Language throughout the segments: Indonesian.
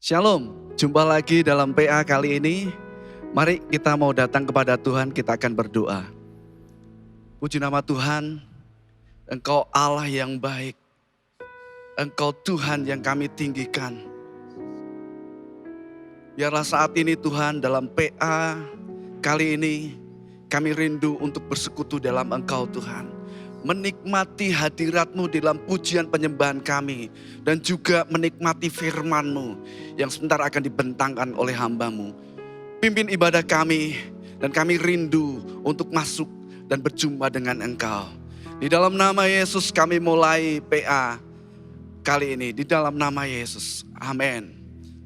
Shalom, jumpa lagi dalam PA kali ini. Mari kita mau datang kepada Tuhan, kita akan berdoa. Puji nama Tuhan, Engkau Allah yang baik. Engkau Tuhan yang kami tinggikan. Biarlah saat ini Tuhan dalam PA kali ini kami rindu untuk bersekutu dalam Engkau Tuhan. Menikmati hadirat-Mu dalam pujian penyembahan kami. Dan juga menikmati firman-Mu yang sebentar akan dibentangkan oleh hamba-Mu. Pimpin ibadah kami dan kami rindu untuk masuk dan berjumpa dengan Engkau. Di dalam nama Yesus kami mulai PA kali ini. Di dalam nama Yesus, amin.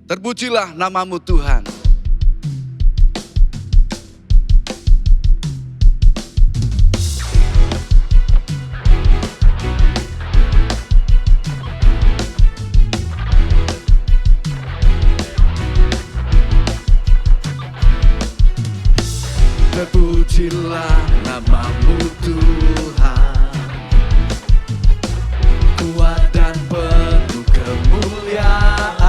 Terpujilah nama-Mu Tuhan. Terpujilah nama-Mu Tuhan, kuat dan penuh kemuliaan.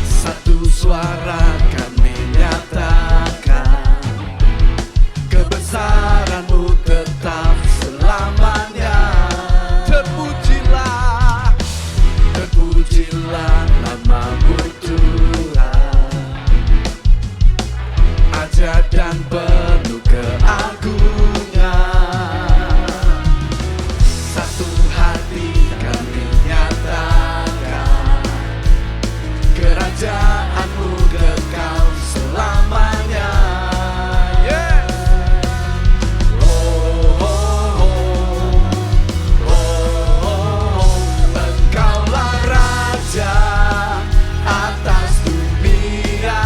Satu suara kami nyatakan, kebesaran-Mu tetap selamanya. Terpujilah, terpujilah nama-Mu Tuhan, ajaib dan penuh keagungan. Satu hati kami nyatakan, kerajaan-Mu kekal selamanya. Yeah. Engkaulah Raja atas dunia,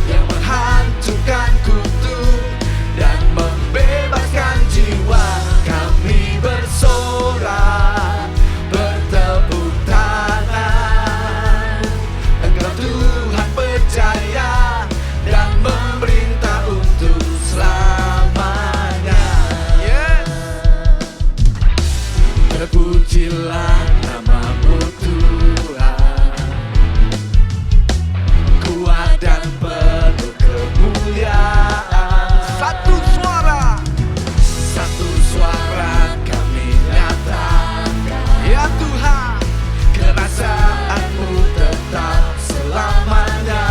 yang menghancurkan kutuk dan membebaskan jiwa. Kami bersorak, bertepuk tangan. Engkau Tuhan percaya dan memerintah untuk selamanya. Yes. Terpujilah nama-Mu Tuhan, kuat dan penuh kemuliaan. Satu suara kami nyatakan, ya Tuhan, kerajaan-Mu tetap selamanya.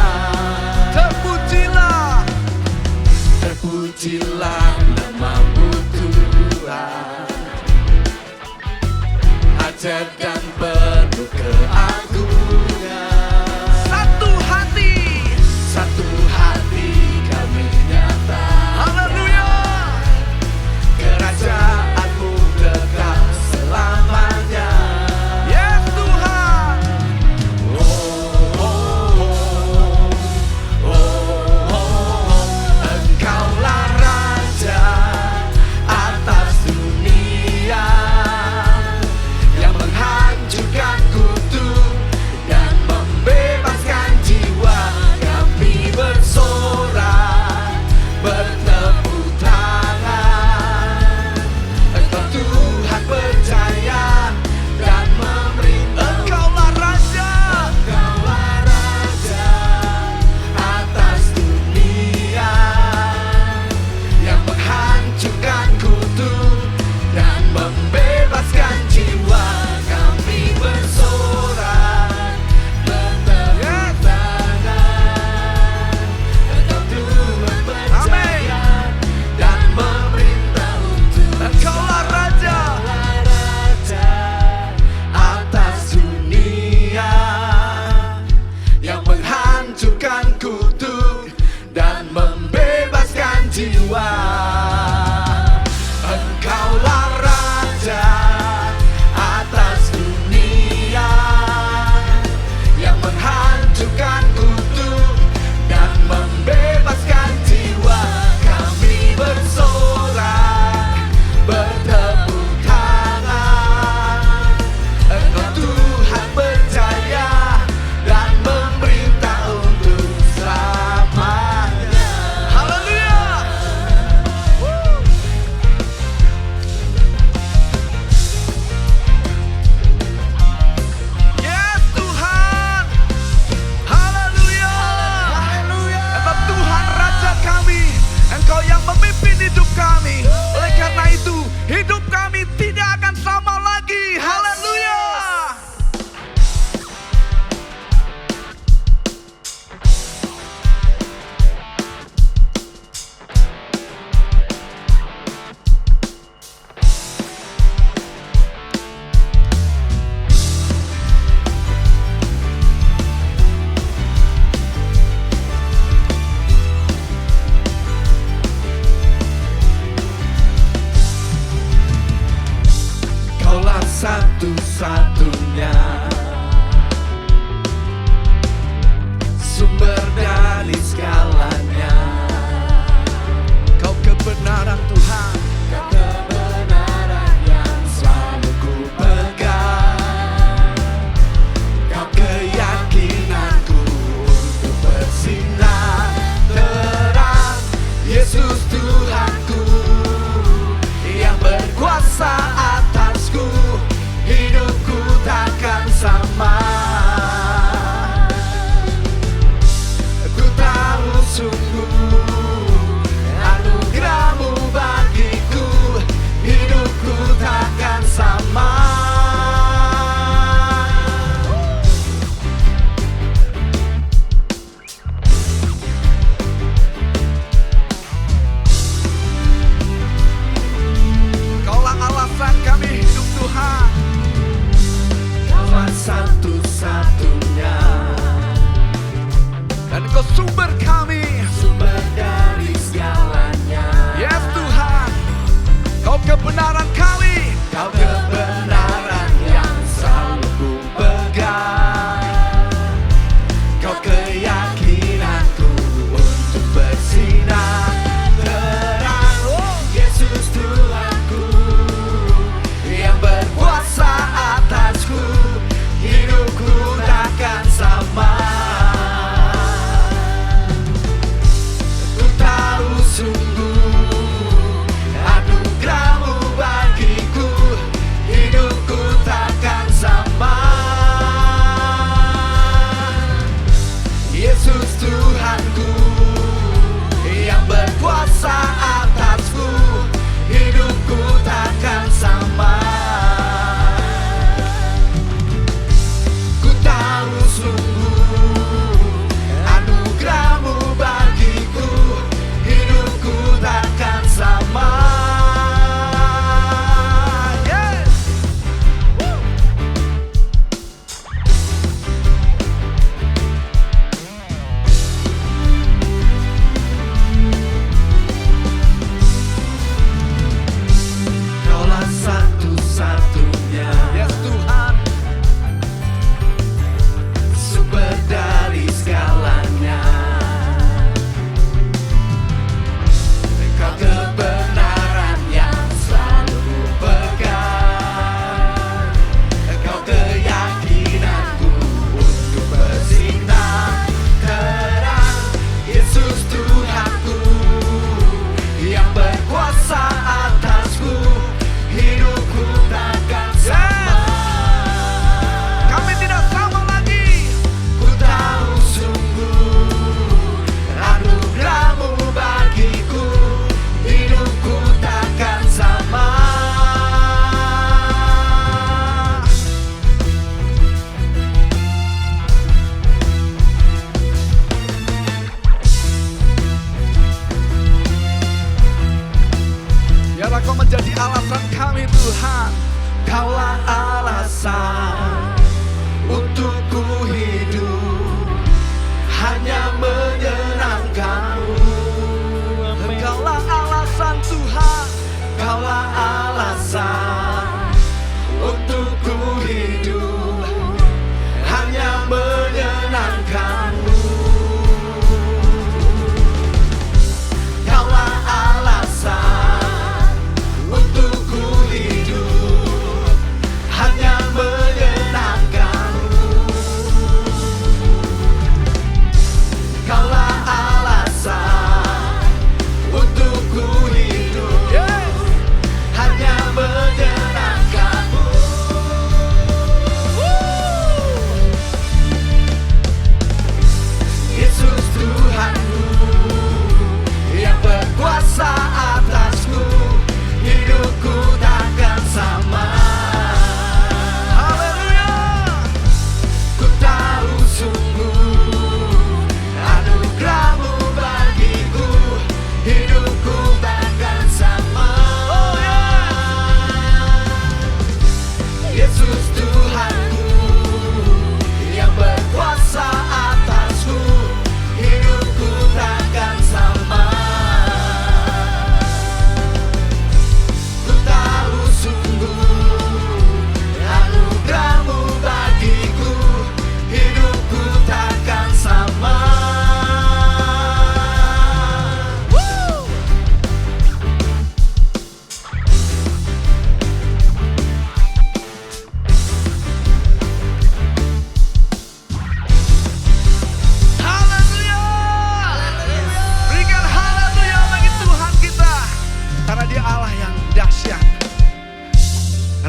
Terpujilah, terpujilah nama-Mu Tuhan, ajaib dan penuh keagungan. Satu hati kami nyatakan, haleluya, kerajaan-Mu kekal selamanya. Yes Tuhan. Engkaulah Raja atas dunia, yang menghancurkan kutuk dan membebaskan jiwa. Kami bersorak, bertepuk tangan. Engkau Tuhan percaya dan memerintah. Engkaulah Raja atas dunia, yang menghancurkan kutuk dan membebaskan jiwa. Kami bersorak, bertepuk tangan. Engkau Tuhan percaya dan memerintah untuk. Engkaulah Raja atas dunia, yang menghancurkan kutuk dan membebaskan jiwa. Engkaulah Raja atas dunia, yang menghancurkan kutuk dan membebaskan jiwa. Kami bersorak, bertepuk tangan. Engkau Tuhan percaya dan memerintah untuk selamanya. Haleluya. memimpin hidup kami. Oleh karena itu, hidup kami tidak akan sama lagi. Haleluya. Kaulah satu-satunya sumber dari segalanya. Kau kebenaran Tuhan, Kau kebenaran yang selalu ku pegang. Kau keyakinanku untuk bersinar terang. Yesus Tuhanku yang berkuasa atasku, hidupku takkan sama. Ku tahu sungguh anugerah-Mu bagiku, hidupku takkan sama. Kaulah alasan kami hidup Tuhan. Kaulah satu-satunya Dan Kau sumber kami. sumber dari segalanya. Yes Tuhan, Kau kebenaran kami. Kau kebenaran yang selalu ku pegang. Kau keyakinanku untuk bersinar terang. Yesus Tuhanku yang berkuasa atasku, hidupku takkan sama. Ku tahu sungguh anugerah-Mu bagiku, hidupku takkan sama. Yesus Tuhanku yang berkuasa atasku, hidupku takkan sama. Ku tahu sungguh anugerah-Mu bagiku, hidupku takkan sama. Yes. Kaulah satu-satunya Yes Tuhan, sumber dari segalanya. Kau kebenaran yang selalu ku pegang. Kau keyakinanku untuk bersinar terang. Yesus Tuhanku yang berkuasa atasku, hidupku takkan sama. kami tidak sama lagi. Ku tahu sungguh anugerah-Mu bagiku, hidupku takkan sama. Biarlah Kau menjadi alasan kami Tuhan. Kaulah alasan untuk ku hidup, hanya menyenangkan-Mu. Kaulah alasan Tuhan. Kaulah alasan untuk ku hidup, hanya menyenangkan-Mu. Kaulah alasan untuk ku hidup, hanya menyenangkan-Mu.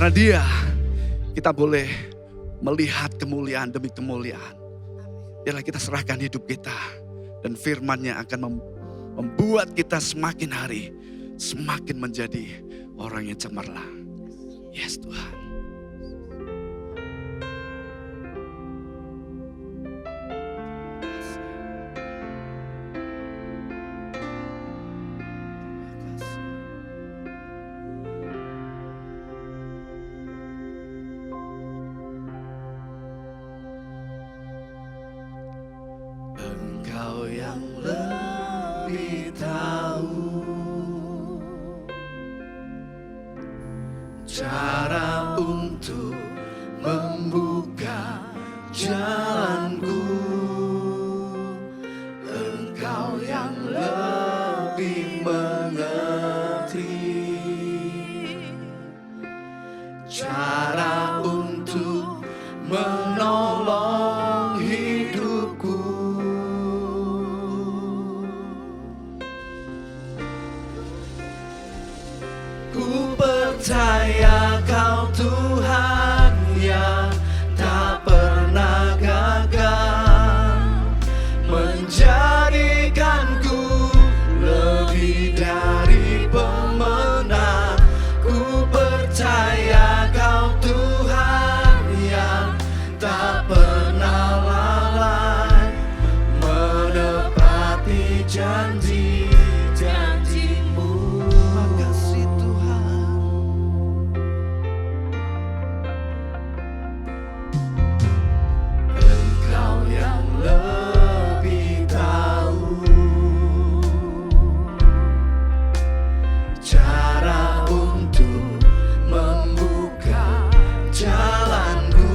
karena Dia kita boleh melihat kemuliaan demi kemuliaan. Biarlah kita serahkan hidup kita, dan firman-Nya akan membuat kita semakin hari semakin menjadi orang yang cemerlang. Yes Tuhan. Engkau yang lebih tahu cara untuk membuka jalanku. Engkau yang lebih mengerti cara untuk menolong hidupku. Ku percaya Kau Tuhan yang tak pernah gagal, menjadikanku lebih dari pemenang. Ku percaya Kau Tuhan yang tak pernah lalai, menepati janji-janji-Mu. Makasih Tuhan. Engkau yang lebih tahu cara untuk membuka jalanku.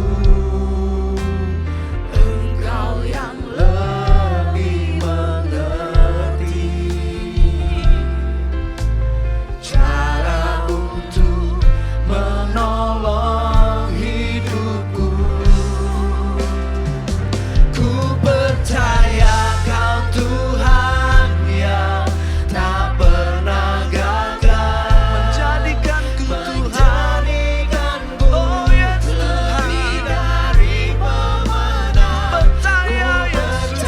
Engkau yang lebih mengerti cara untuk menolong hidupku. Ku percaya Kau Tuhan yang tak pernah gagal, menjadikanku oh yes Tuhan, lebih dari pemenang. Percaya Kau Tuhan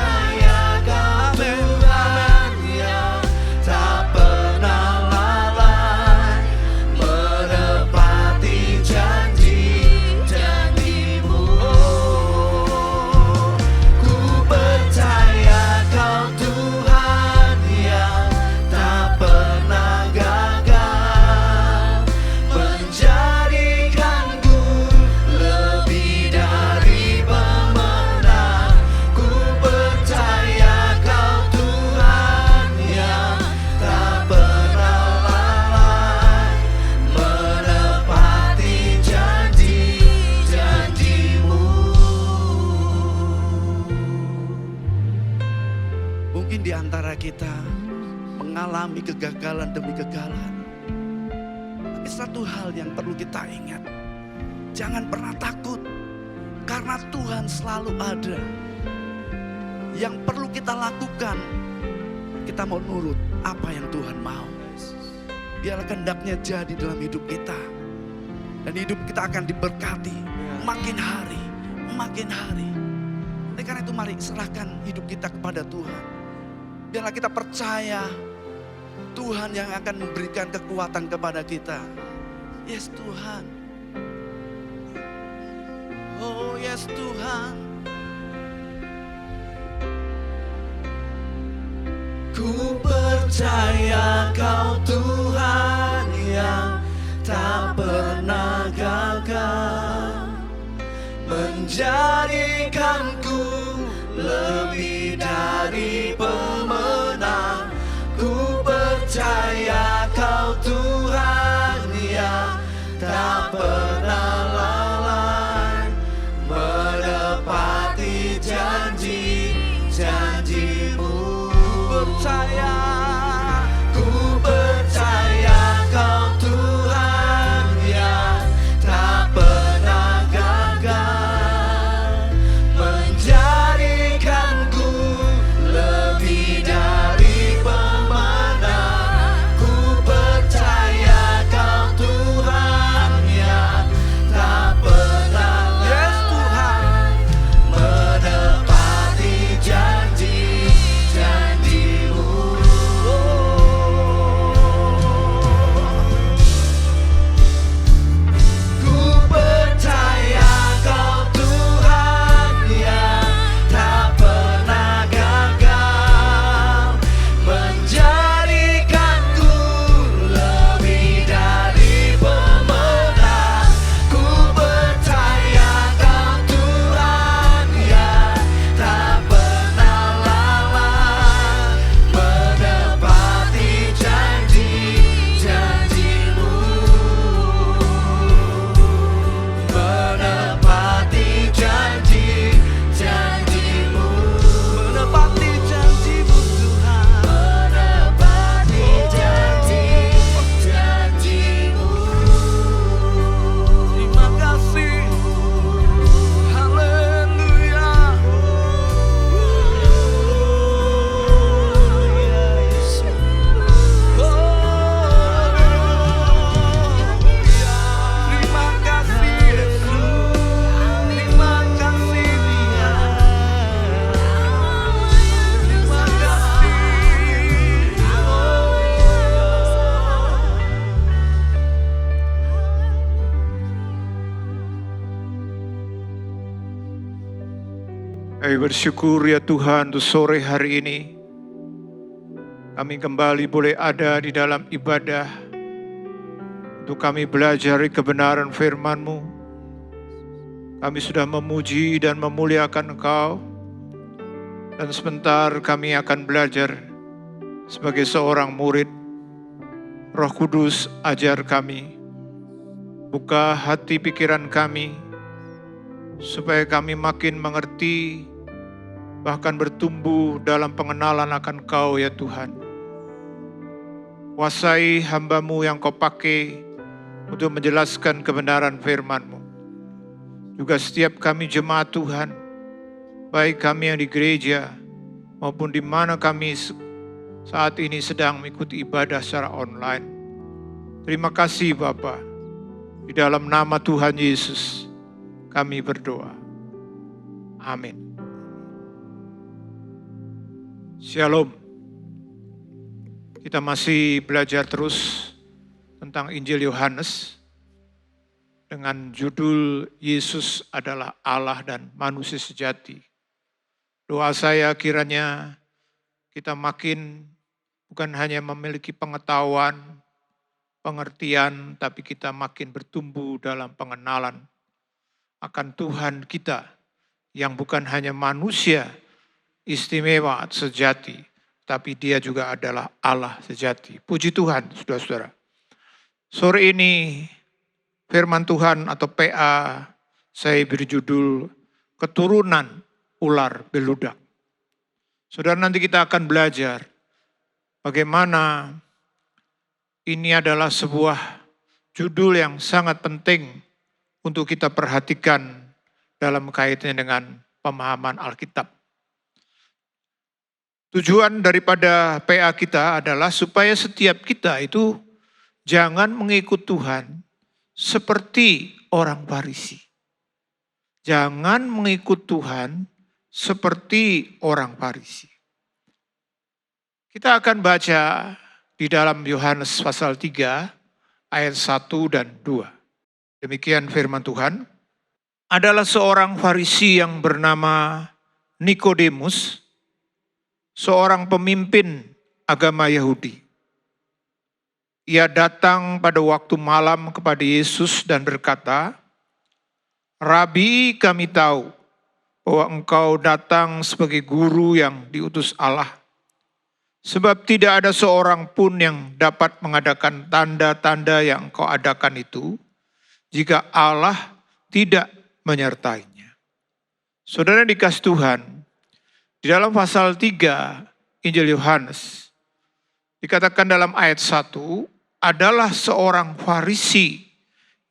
yang tak pernah lalai, menepati janji-janji-Mu. Ku percaya Kau Tuhan yang tak pernah gagal, menjadikanku lebih dari pemenang. Ku percaya Kau Tuhan yang tak pernah lalai, menepati janji-janji-Mu. Mungkin di antara kita mengalami kegagalan demi kegagalan. Tapi satu hal yang perlu kita ingat, jangan pernah takut, karena Tuhan selalu ada. Yang perlu kita lakukan, kita mau nurut apa yang Tuhan mau. Biarlah kehendaknya jadi dalam hidup kita, dan hidup kita akan diberkati makin hari, makin hari. Oleh karena itu mari serahkan hidup kita kepada Tuhan. Biarlah kita percaya Tuhan yang akan memberikan kekuatan kepada kita. Yes Tuhan. Oh yes Tuhan. Ku percaya Kau Tuhan yang tak pernah gagal, menjadikanku lebih dari pemenang. Ku percaya Kau Tuhan yang tak pernah lalai, menepati janji-janji-Mu. Ku percaya Kau Tuhan yang tak pernah gagal, menjadikanku lebih dari Kami bersyukur ya Tuhan untuk sore hari ini. Kami kembali boleh ada di dalam ibadah. Untuk kami belajar kebenaran firman-Mu. Kami sudah memuji dan memuliakan Engkau. Dan sebentar kami akan belajar sebagai seorang murid. Roh Kudus ajar kami. Buka hati pikiran kami. Supaya kami makin mengerti, bahkan bertumbuh dalam pengenalan akan Kau ya Tuhan. Kuasai hamba-Mu yang Kau pakai untuk menjelaskan kebenaran firman-Mu. Juga setiap kami jemaat Tuhan, baik kami yang di gereja maupun di mana kami saat ini sedang mengikuti ibadah secara online. Terima kasih Bapa. Di dalam nama Tuhan Yesus kami berdoa. Amin. Shalom. Kita masih belajar terus tentang Injil Yohanes dengan judul Yesus adalah Allah dan manusia sejati. Doa saya kiranya kita makin bukan hanya memiliki pengetahuan, pengertian, tapi kita makin bertumbuh dalam pengenalan akan Tuhan kita yang bukan hanya manusia istimewa sejati, tapi Dia juga adalah Allah sejati. Puji Tuhan, saudara-saudara. Sore ini firman Tuhan atau PA saya beri judul Keturunan Ular Beludak. Saudara, nanti kita akan belajar bagaimana ini adalah sebuah judul yang sangat penting untuk kita perhatikan dalam kaitannya dengan pemahaman Alkitab. Tujuan daripada PA kita adalah supaya setiap kita itu jangan mengikut Tuhan seperti orang Farisi. Jangan mengikut Tuhan seperti orang Farisi. Kita akan baca di dalam Yohanes pasal 3 ayat 1 dan 2. Demikian firman Tuhan. Adalah seorang Farisi yang bernama Nikodemus, seorang pemimpin agama Yahudi. Ia datang pada waktu malam kepada Yesus dan berkata, "Rabi, kami tahu bahwa Engkau datang sebagai guru yang diutus Allah. Sebab tidak ada seorang pun yang dapat mengadakan tanda-tanda yang Engkau adakan itu, jika Allah tidak menyertainya." Saudara dikasih Tuhan, di dalam pasal 3 Injil Yohanes, dikatakan dalam ayat 1, adalah seorang Farisi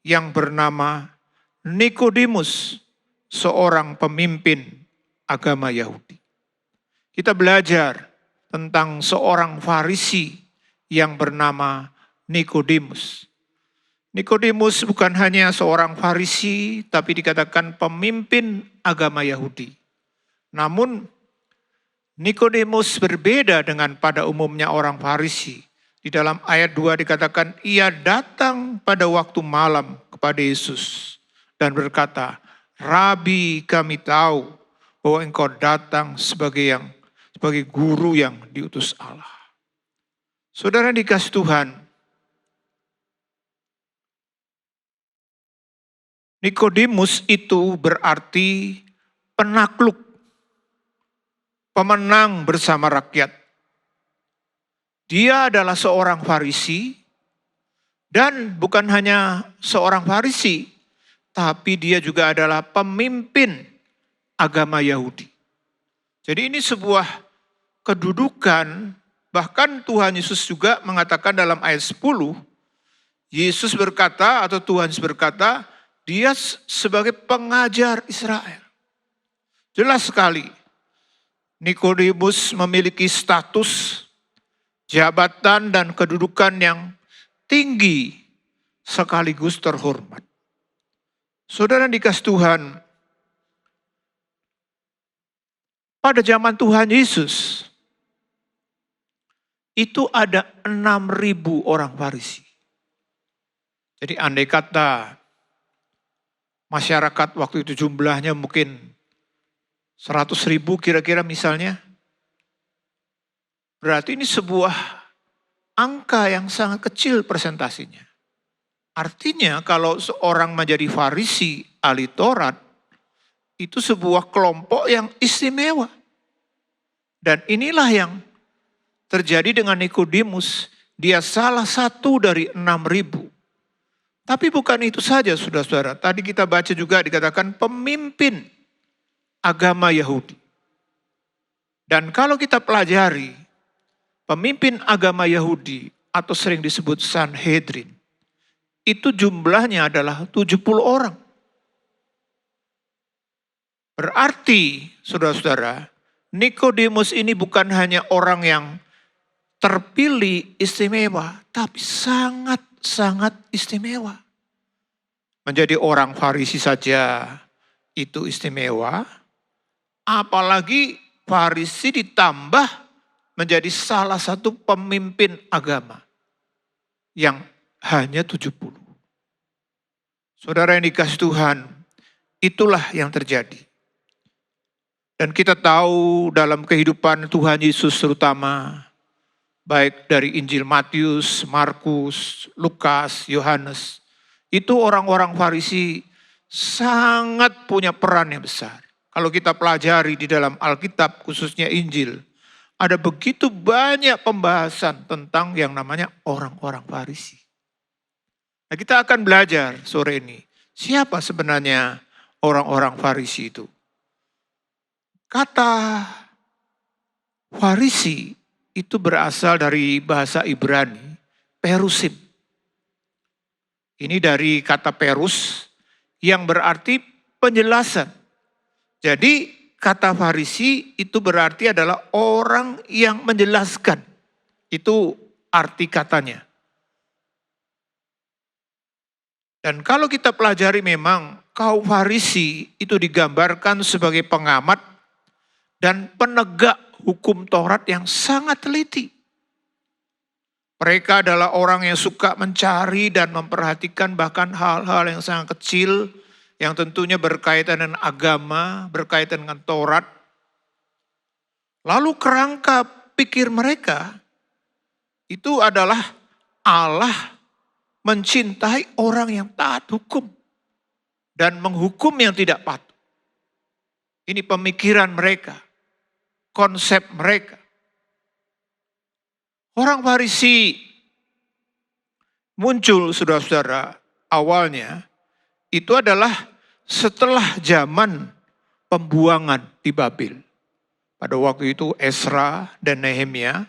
yang bernama Nikodemus, seorang pemimpin agama Yahudi. Kita belajar tentang seorang Farisi yang bernama Nikodemus. Nikodemus bukan hanya seorang Farisi, tapi dikatakan pemimpin agama Yahudi. Namun Nikodemus berbeda dengan pada umumnya orang Farisi. Di dalam ayat 2 dikatakan ia datang pada waktu malam kepada Yesus dan berkata, "Rabi, kami tahu bahwa Engkau datang sebagai guru yang diutus Allah." Saudara dikasih Tuhan, Nikodemus itu berarti penakluk, pemenang bersama rakyat. Dia adalah seorang Farisi dan bukan hanya seorang Farisi, tapi dia juga adalah pemimpin agama Yahudi. Jadi ini sebuah kedudukan, bahkan Tuhan Yesus juga mengatakan dalam ayat 10, Yesus berkata atau Tuhan Yesus berkata, dia sebagai pengajar Israel. Jelas sekali, Nikodemus memiliki status, jabatan dan kedudukan yang tinggi sekaligus terhormat. Saudara dikasih Tuhan, pada zaman Tuhan Yesus, itu ada 6.000 orang Farisi. Jadi andai kata masyarakat waktu itu jumlahnya mungkin 100.000 kira-kira misalnya. Berarti ini sebuah angka yang sangat kecil persentasinya. Artinya kalau seorang menjadi Farisi, ahli Taurat, itu sebuah kelompok yang istimewa. Dan inilah yang terjadi dengan Nikodemus. Dia salah satu dari 6.000. Tapi bukan itu saja saudara-saudara. Tadi kita baca juga dikatakan pemimpin agama Yahudi. Dan kalau kita pelajari pemimpin agama Yahudi atau sering disebut Sanhedrin, itu jumlahnya adalah 70 orang. Berarti saudara-saudara, Nikodemus ini bukan hanya orang yang terpilih istimewa, tapi sangat-sangat istimewa. Menjadi orang Farisi saja itu istimewa, apalagi Farisi ditambah menjadi salah satu pemimpin agama yang hanya 70. Saudara yang dikasih Tuhan, itulah yang terjadi. Dan kita tahu dalam kehidupan Tuhan Yesus terutama, baik dari Injil Matius, Markus, Lukas, Yohanes, itu orang-orang Farisi sangat punya peran yang besar. Kalau kita pelajari di dalam Alkitab, khususnya Injil, ada begitu banyak pembahasan tentang yang namanya orang-orang Farisi. Nah, kita akan belajar sore ini, siapa sebenarnya orang-orang Farisi itu. Kata Farisi itu berasal dari bahasa Ibrani, perusim. Ini dari kata perus yang berarti penjelasan. Jadi kata Farisi itu berarti adalah orang yang menjelaskan. Itu arti katanya. Dan kalau kita pelajari memang kaum Farisi itu digambarkan sebagai pengamat dan penegak hukum Taurat yang sangat teliti. Mereka adalah orang yang suka mencari dan memperhatikan bahkan hal-hal yang sangat kecil yang tentunya berkaitan dengan agama, berkaitan dengan Taurat. Lalu kerangka pikir mereka itu adalah Allah mencintai orang yang taat hukum dan menghukum yang tidak patuh. Ini pemikiran mereka, konsep mereka. Orang Farisi muncul saudara-saudara awalnya itu adalah setelah zaman pembuangan di Babel. Pada waktu itu Ezra dan Nehemia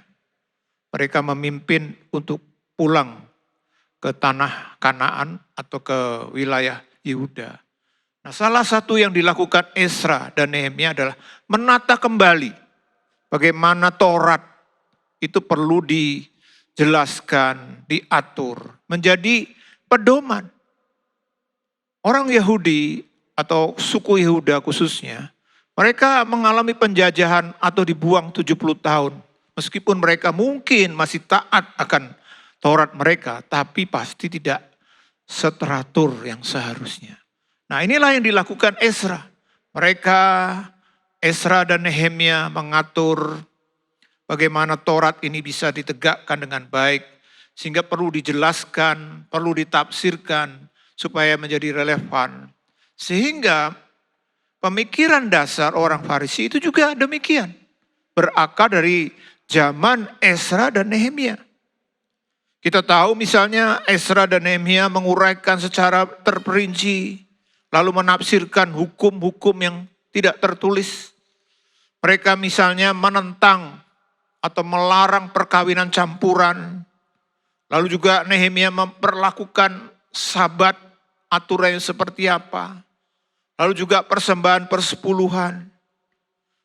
mereka memimpin untuk pulang ke tanah Kanaan atau ke wilayah Yehuda. Nah, salah satu yang dilakukan Ezra dan Nehemia adalah menata kembali bagaimana Taurat itu perlu dijelaskan, diatur, menjadi pedoman. Orang Yahudi atau suku Yehuda khususnya, mereka mengalami penjajahan atau dibuang 70 tahun. Meskipun mereka mungkin masih taat akan Taurat mereka, tapi pasti tidak seteratur yang seharusnya. Nah, inilah yang dilakukan Ezra. Mereka, Ezra dan Nehemia mengatur bagaimana Taurat ini bisa ditegakkan dengan baik, sehingga perlu dijelaskan, perlu ditafsirkan, supaya menjadi relevan. Sehingga pemikiran dasar orang Farisi itu juga demikian. Berakar dari zaman Ezra dan Nehemia. Kita tahu misalnya Ezra dan Nehemia menguraikan secara terperinci, lalu menafsirkan hukum-hukum yang tidak tertulis. Mereka misalnya menentang atau melarang perkawinan campuran. Lalu juga Nehemia memperlakukan sabat, aturan yang seperti apa. Lalu juga persembahan persepuluhan.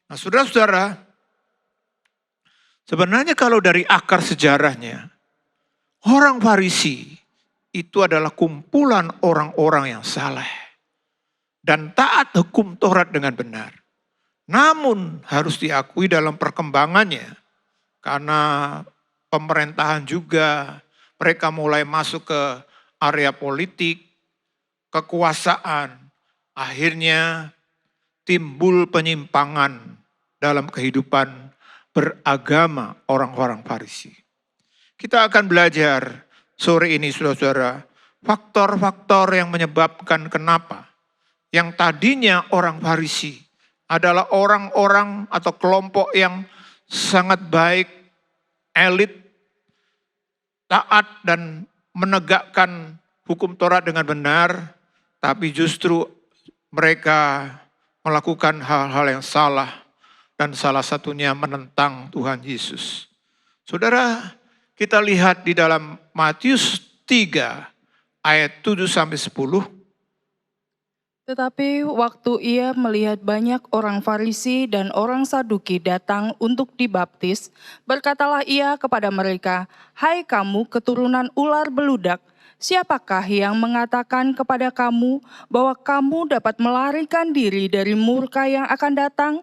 Nah, saudara-saudara, sebenarnya kalau dari akar sejarahnya, orang Farisi itu adalah kumpulan orang-orang yang saleh dan taat hukum Taurat dengan benar. Namun harus diakui dalam perkembangannya, karena pemerintahan juga, mereka mulai masuk ke area politik, kekuasaan. Akhirnya timbul penyimpangan dalam kehidupan beragama orang-orang Farisi. Kita akan belajar sore ini saudara-saudara, faktor-faktor yang menyebabkan kenapa yang tadinya orang Farisi adalah orang-orang atau kelompok yang sangat baik, elit, taat dan menegakkan hukum Taurat dengan benar, tapi justru mereka melakukan hal-hal yang salah dan salah satunya menentang Tuhan Yesus. Saudara, kita lihat di dalam Matius 3 ayat 7 sampai 10. Tetapi waktu ia melihat banyak orang Farisi dan orang Saduki datang untuk dibaptis, berkatalah ia kepada mereka, "Hai kamu keturunan ular beludak, siapakah yang mengatakan kepada kamu bahwa kamu dapat melarikan diri dari murka yang akan datang?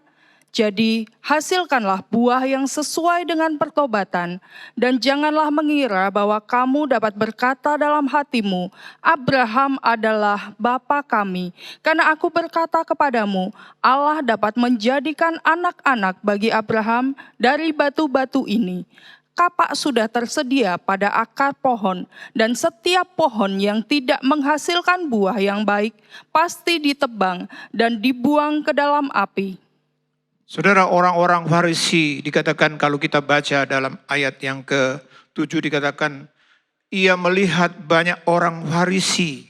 Jadi hasilkanlah buah yang sesuai dengan pertobatan, dan janganlah mengira bahwa kamu dapat berkata dalam hatimu, Abraham adalah bapa kami. Karena aku berkata kepadamu, Allah dapat menjadikan anak-anak bagi Abraham dari batu-batu ini. Kapak sudah tersedia pada akar pohon, dan setiap pohon yang tidak menghasilkan buah yang baik pasti ditebang dan dibuang ke dalam api." Saudara, orang-orang Farisi dikatakan kalau kita baca dalam ayat yang ke-7 dikatakan, ia melihat banyak orang Farisi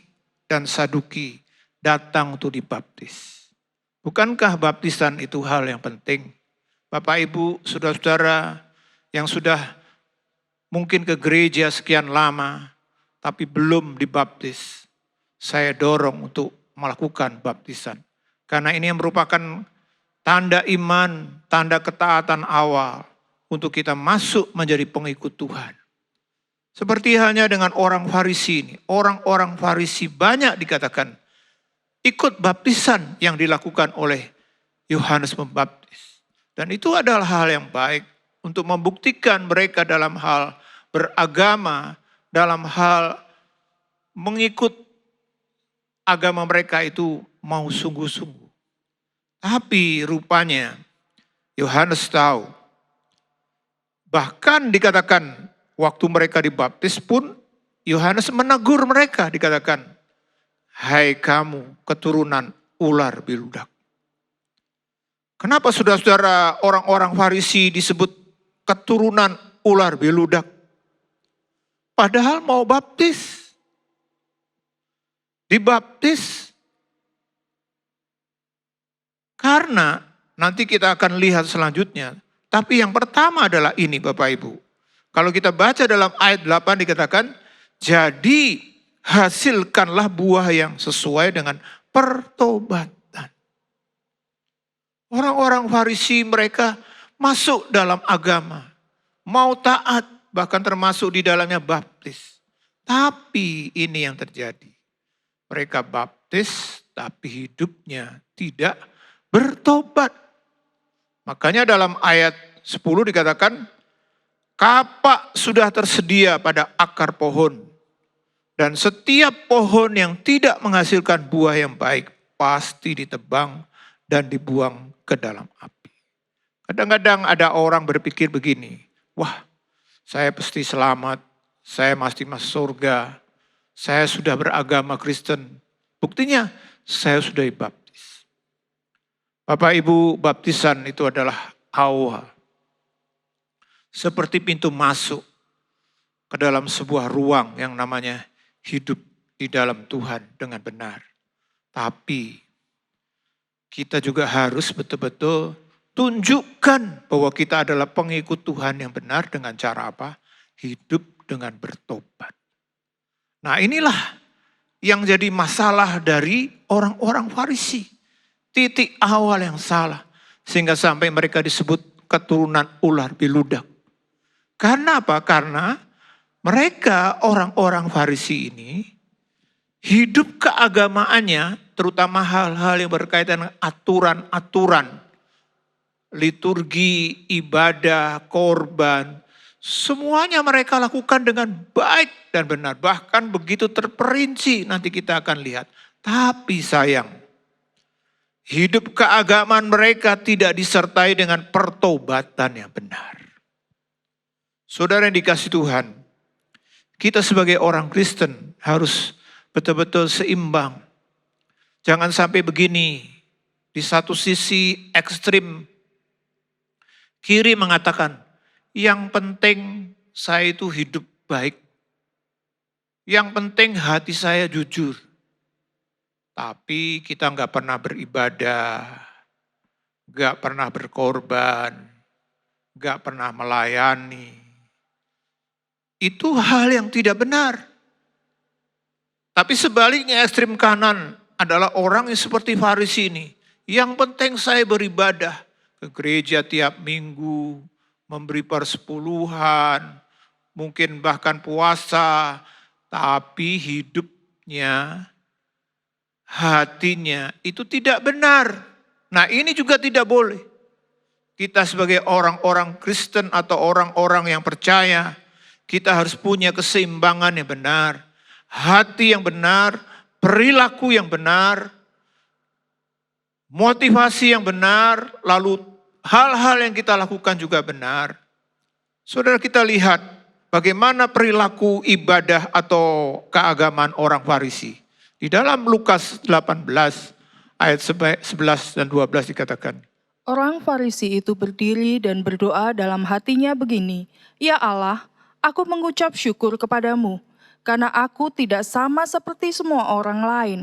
dan Saduki datang untuk dibaptis. Bukankah baptisan itu hal yang penting? Bapak Ibu, saudara-saudara yang sudah mungkin ke gereja sekian lama tapi belum dibaptis, saya dorong untuk melakukan baptisan. Karena ini merupakan tanda iman, tanda ketaatan awal untuk kita masuk menjadi pengikut Tuhan. Seperti halnya dengan orang Farisi ini. Orang-orang Farisi banyak dikatakan ikut baptisan yang dilakukan oleh Yohanes Pembaptis. Dan itu adalah hal yang baik untuk membuktikan mereka dalam hal beragama, dalam hal mengikut agama mereka itu mau sungguh-sungguh. Tapi rupanya Yohanes tahu, bahkan dikatakan waktu mereka dibaptis pun Yohanes menegur mereka, dikatakan, "Hai kamu keturunan ular beludak." Kenapa saudara-saudara orang-orang Farisi disebut keturunan ular beludak? Padahal mau baptis. Dibaptis. Karena nanti kita akan lihat selanjutnya. Tapi yang pertama adalah ini Bapak Ibu. Kalau kita baca dalam ayat 8 dikatakan, jadi hasilkanlah buah yang sesuai dengan pertobatan. Orang-orang Farisi mereka masuk dalam agama. Mau taat, bahkan termasuk di dalamnya baptis. Tapi ini yang terjadi. Mereka baptis, tapi hidupnya tidak bertobat. Makanya dalam ayat 10 dikatakan, kapak sudah tersedia pada akar pohon. Dan setiap pohon yang tidak menghasilkan buah yang baik, pasti ditebang dan dibuang ke dalam api. Kadang-kadang ada orang berpikir begini, wah saya pasti selamat, saya pasti masuk surga, saya sudah beragama Kristen. Buktinya saya sudah dibaptis. Bapak Ibu, baptisan itu adalah awal. Seperti pintu masuk ke dalam sebuah ruang yang namanya hidup di dalam Tuhan dengan benar. Tapi kita juga harus betul-betul tunjukkan bahwa kita adalah pengikut Tuhan yang benar dengan cara apa? Hidup dengan bertobat. Nah inilah yang jadi masalah dari orang-orang Farisi. Titik awal yang salah. Sehingga sampai mereka disebut keturunan ular beludak. Karena apa? Karena mereka orang-orang Farisi ini hidup keagamaannya terutama hal-hal yang berkaitan dengan aturan-aturan. Liturgi, ibadah, korban. Semuanya mereka lakukan dengan baik dan benar. Bahkan begitu terperinci nanti kita akan lihat. Tapi sayang, hidup keagamaan mereka tidak disertai dengan pertobatan yang benar. Saudara yang dikasihi Tuhan, kita sebagai orang Kristen harus betul-betul seimbang. Jangan sampai begini, di satu sisi ekstrim, kiri mengatakan, yang penting saya itu hidup baik. Yang penting hati saya jujur. Tapi kita nggak pernah beribadah, nggak pernah berkorban, nggak pernah melayani. Itu hal yang tidak benar. Tapi sebaliknya ekstrim kanan adalah orang yang seperti Farisi ini. Yang penting saya beribadah ke gereja tiap minggu, memberi persepuluhan, mungkin bahkan puasa, tapi hidupnya, hatinya itu tidak benar. Nah, ini juga tidak boleh. Kita sebagai orang-orang Kristen atau orang-orang yang percaya, kita harus punya keseimbangan yang benar, hati yang benar, perilaku yang benar, motivasi yang benar, lalu hal-hal yang kita lakukan juga benar. Saudara, kita lihat bagaimana perilaku ibadah atau keagamaan orang Farisi. Di dalam Lukas 18 ayat 11 dan 12 dikatakan, Orang Farisi itu berdiri dan berdoa dalam hatinya begini, "Ya Allah, aku mengucap syukur kepadamu, karena aku tidak sama seperti semua orang lain,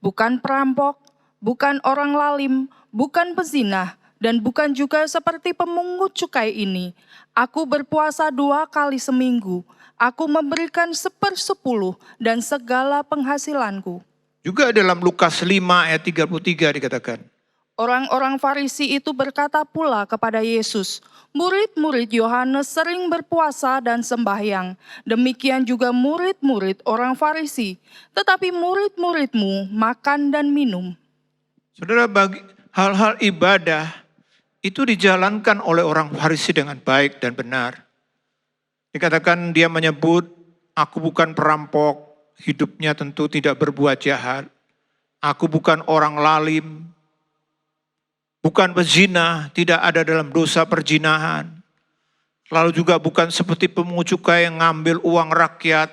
bukan perampok, bukan orang lalim, bukan pezina, dan bukan juga seperti pemungut cukai ini. Aku berpuasa 2 kali seminggu, aku memberikan 1/10 dan segala penghasilanku." Juga dalam Lukas 5 ayat 33 dikatakan, Orang-orang Farisi itu berkata pula kepada Yesus, "Murid-murid Yohanes sering berpuasa dan sembahyang, demikian juga murid-murid orang Farisi, tetapi murid-muridmu makan dan minum." Saudara, bagi hal-hal ibadah itu dijalankan oleh orang Farisi dengan baik dan benar. Dikatakan dia menyebut, aku bukan perampok, hidupnya tentu tidak berbuat jahat. Aku bukan orang lalim, bukan pezina, tidak ada dalam dosa perzinahan. Lalu juga bukan seperti pemungut cukai yang ngambil uang rakyat.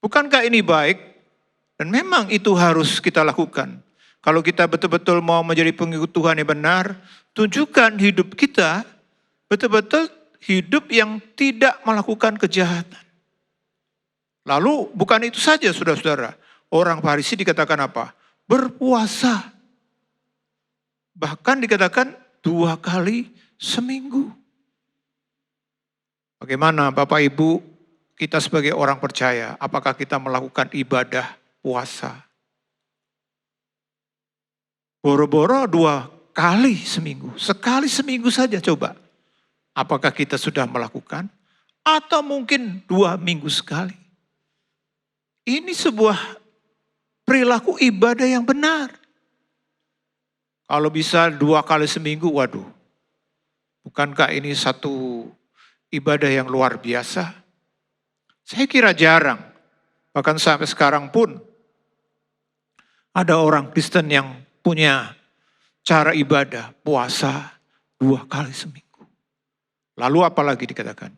Bukankah ini baik? Dan memang itu harus kita lakukan. Kalau kita betul-betul mau menjadi pengikut Tuhan yang benar, tunjukkan hidup kita betul-betul hidup yang tidak melakukan kejahatan. Lalu bukan itu saja saudara-saudara. Orang Farisi dikatakan apa? Berpuasa. Bahkan dikatakan 2 kali seminggu. Bagaimana Bapak Ibu, kita sebagai orang percaya, apakah kita melakukan ibadah puasa? Boro-boro 2 kali seminggu, sekali seminggu saja coba. Apakah kita sudah melakukan? Atau mungkin 2 minggu sekali? Ini sebuah perilaku ibadah yang benar. Kalau bisa 2 kali seminggu, waduh. Bukankah ini satu ibadah yang luar biasa? Saya kira jarang. Bahkan sampai sekarang pun ada orang Kristen yang punya cara ibadah puasa 2 kali seminggu. Lalu apalagi dikatakan?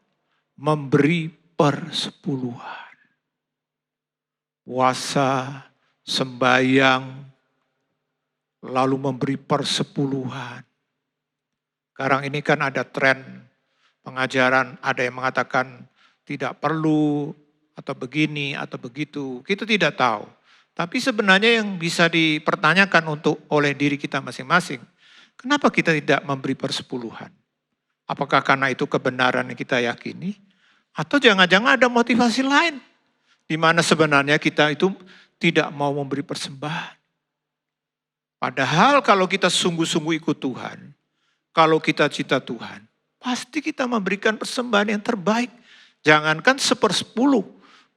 Memberi persepuluhan. Puasa, sembahyang, lalu memberi persepuluhan. Sekarang ini kan ada tren pengajaran, ada yang mengatakan tidak perlu, atau begini, atau begitu. Kita tidak tahu. Tapi sebenarnya yang bisa dipertanyakan oleh diri kita masing-masing, kenapa kita tidak memberi persepuluhan? Apakah karena itu kebenaran yang kita yakini? Atau jangan-jangan ada motivasi lain? Di mana sebenarnya kita itu tidak mau memberi persembahan. Padahal kalau kita sungguh-sungguh ikut Tuhan, kalau kita cinta Tuhan, pasti kita memberikan persembahan yang terbaik. Jangankan 1/10,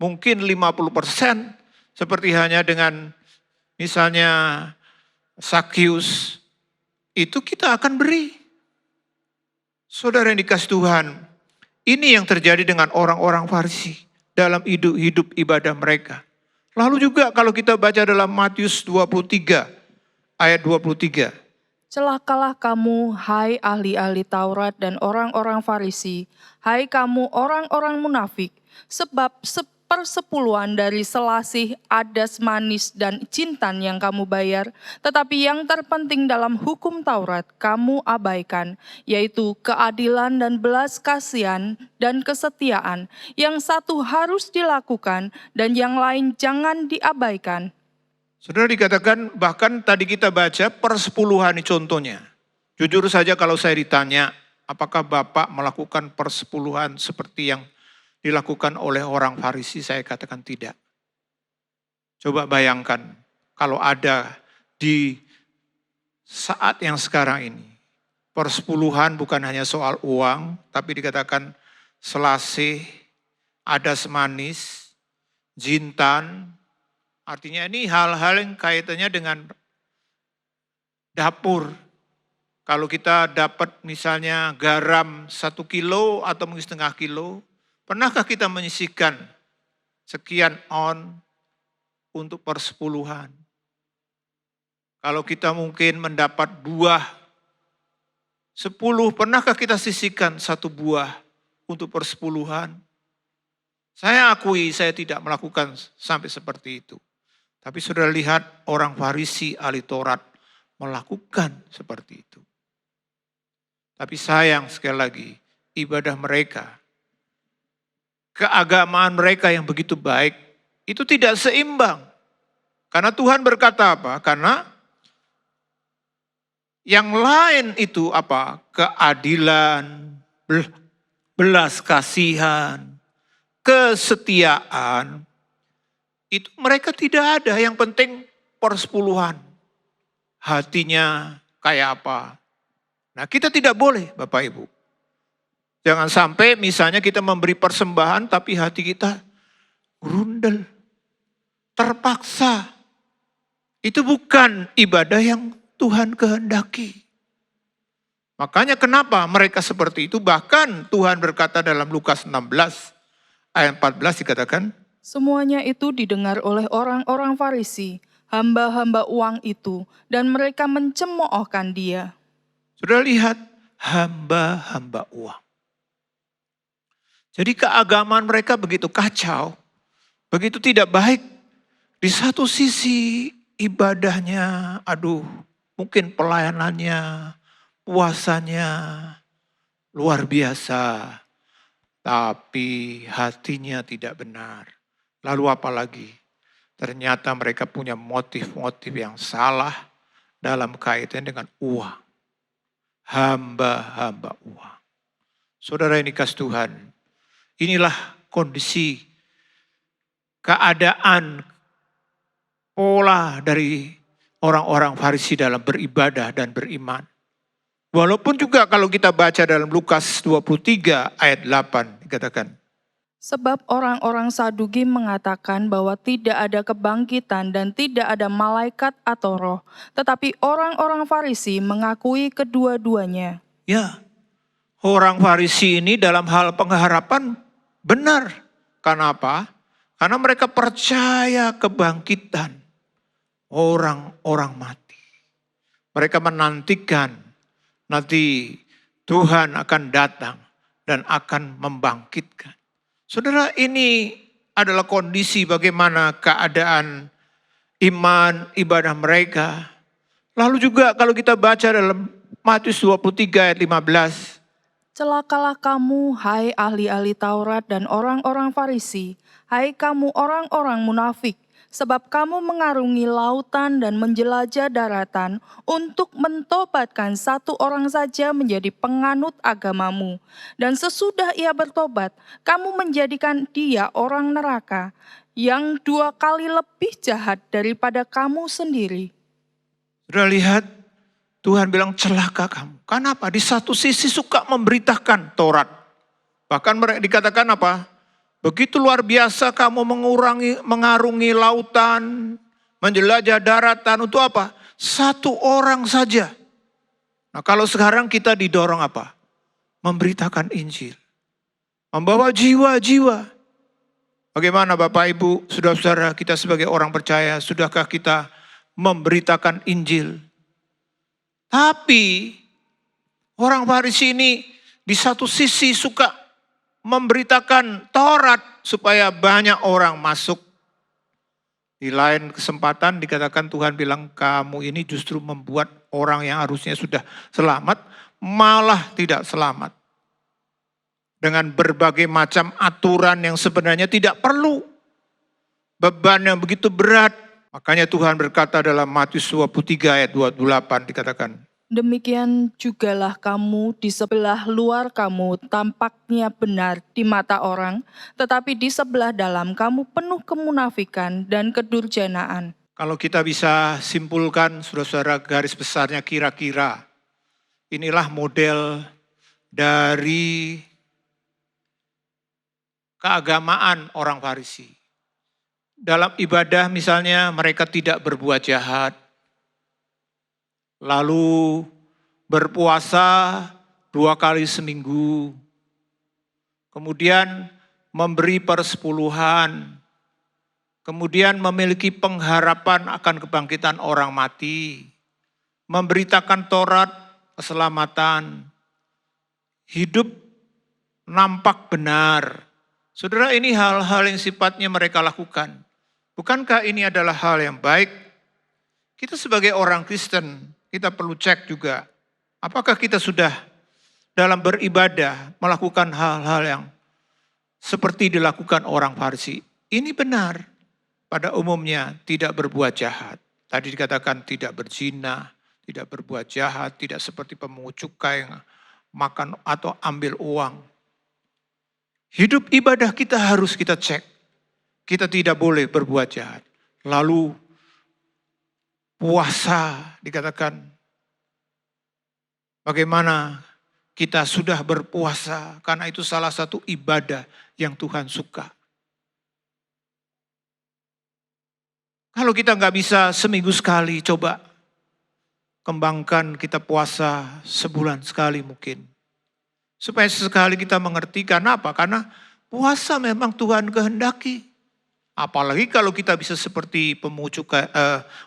mungkin 50%, seperti hanya dengan misalnya Sakyus, itu kita akan beri. Saudara yang dikasihi Tuhan, ini yang terjadi dengan orang-orang Farisi dalam hidup ibadah mereka. Lalu juga kalau kita baca dalam Matius 23 ayat 23. Celakalah kamu, hai ahli-ahli Taurat dan orang-orang Farisi, hai kamu orang-orang munafik, sebab persepuluhan dari selasih, adas manis, dan jintan yang kamu bayar, tetapi yang terpenting dalam hukum Taurat kamu abaikan, yaitu keadilan dan belas kasihan dan kesetiaan. Yang satu harus dilakukan dan yang lain jangan diabaikan. Saudara, dikatakan bahkan tadi kita baca persepuluhan ini contohnya. Jujur saja kalau saya ditanya, apakah Bapak melakukan persepuluhan seperti yang dilakukan oleh orang Farisi, saya katakan tidak. Coba bayangkan kalau ada di saat yang sekarang ini. Persepuluhan bukan hanya soal uang, tapi dikatakan selasih, adas manis, jintan. Artinya ini hal-hal yang kaitannya dengan dapur. Kalau kita dapat misalnya garam 1 kilo atau mungkin setengah kilo, pernahkah kita menyisihkan sekian on untuk persepuluhan? Kalau kita mungkin mendapat buah 10, pernahkah kita sisihkan 1 buah untuk persepuluhan? Saya akui saya tidak melakukan sampai seperti itu. Tapi saudara lihat orang Farisi ahli Taurat melakukan seperti itu. Tapi sayang sekali lagi ibadah mereka, keagamaan mereka yang begitu baik itu tidak seimbang. Karena Tuhan berkata apa? Karena yang lain itu apa? Keadilan, belas kasihan, kesetiaan. Itu mereka tidak ada, yang penting persepuluhan. Hatinya kayak apa. Nah, kita tidak boleh Bapak Ibu. Jangan sampai misalnya kita memberi persembahan tapi hati kita grundel, terpaksa. Itu bukan ibadah yang Tuhan kehendaki. Makanya kenapa mereka seperti itu? Bahkan Tuhan berkata dalam Lukas 16 ayat 14 dikatakan, Semuanya itu didengar oleh orang-orang Farisi, hamba-hamba uang itu, dan mereka mencemoohkan dia. sudah lihat hamba-hamba uang. Jadi keagamaan mereka begitu kacau, begitu tidak baik. Di satu sisi ibadahnya, mungkin pelayanannya, puasanya luar biasa. Tapi hatinya tidak benar. Lalu apa lagi? Ternyata mereka punya motif-motif yang salah dalam kaitan dengan uang. Hamba-hamba uang. Saudara ini kasih Tuhan, inilah kondisi keadaan pola dari orang-orang Farisi dalam beribadah dan beriman. Walaupun juga kalau kita baca dalam Lukas 23 ayat 8 dikatakan, Sebab orang-orang Saduki mengatakan bahwa tidak ada kebangkitan dan tidak ada malaikat atau roh. Tetapi orang-orang Farisi mengakui kedua-duanya. ya, orang Farisi ini dalam hal pengharapan benar. Karena apa? Karena mereka percaya kebangkitan orang-orang mati. Mereka menantikan nanti Tuhan akan datang dan akan membangkitkan. Saudara, ini adalah kondisi bagaimana keadaan iman, ibadah mereka. Lalu juga kalau kita baca dalam Matius 23 ayat 15. Celakalah kamu, hai ahli-ahli Taurat dan orang-orang Farisi, hai kamu orang-orang munafik, sebab kamu mengarungi lautan dan menjelajah daratan untuk mentobatkan satu orang saja menjadi penganut agamamu. Dan sesudah ia bertobat, kamu menjadikan dia orang neraka, yang 2 kali lebih jahat daripada kamu sendiri. Sudah lihat, Tuhan bilang celaka kamu. Kenapa? Di satu sisi suka memberitakan Taurat. Bahkan mereka dikatakan apa? Begitu luar biasa kamu mengarungi lautan, menjelajah daratan untuk apa? 1 orang saja. Nah, kalau sekarang kita didorong apa? Memberitakan Injil. Membawa jiwa-jiwa. Bagaimana Bapak Ibu, saudara-saudara kita sebagai orang percaya, sudahkah kita memberitakan Injil? Tapi orang Farisi ini di satu sisi suka memberitakan Taurat supaya banyak orang masuk. Di lain kesempatan dikatakan Tuhan bilang kamu ini justru membuat orang yang harusnya sudah selamat malah tidak selamat. Dengan berbagai macam aturan yang sebenarnya tidak perlu. Beban yang begitu berat. Makanya Tuhan berkata dalam Matius 23 ayat 28 dikatakan. Demikian jugalah kamu di sebelah luar kamu tampaknya benar di mata orang, tetapi di sebelah dalam kamu penuh kemunafikan dan kedurjanaan. Kalau kita bisa simpulkan saudara-saudara garis besarnya kira-kira inilah model dari keagamaan orang Farisi. Dalam ibadah misalnya mereka tidak berbuat jahat. Lalu berpuasa 2 kali seminggu. Kemudian memberi persepuluhan. Kemudian memiliki pengharapan akan kebangkitan orang mati. Memberitakan Taurat keselamatan. Hidup nampak benar. Saudara, ini hal-hal yang sifatnya mereka lakukan. Bukankah ini adalah hal yang baik? Kita sebagai orang Kristen, kita perlu cek juga. Apakah kita sudah dalam beribadah melakukan hal-hal yang seperti dilakukan orang Farisi? Ini benar. Pada umumnya tidak berbuat jahat. Tadi dikatakan tidak berzina, tidak berbuat jahat, tidak seperti pemungut cukai yang makan atau ambil uang. Hidup ibadah kita harus kita cek. Kita tidak boleh berbuat jahat. Lalu puasa dikatakan bagaimana kita sudah berpuasa karena itu salah satu ibadah yang Tuhan suka. Kalau kita nggak bisa seminggu sekali, coba kembangkan kita puasa sebulan sekali mungkin. Supaya sesekali kita mengerti karena apa? Karena puasa memang Tuhan kehendaki. Apalagi kalau kita bisa seperti pemungut cukai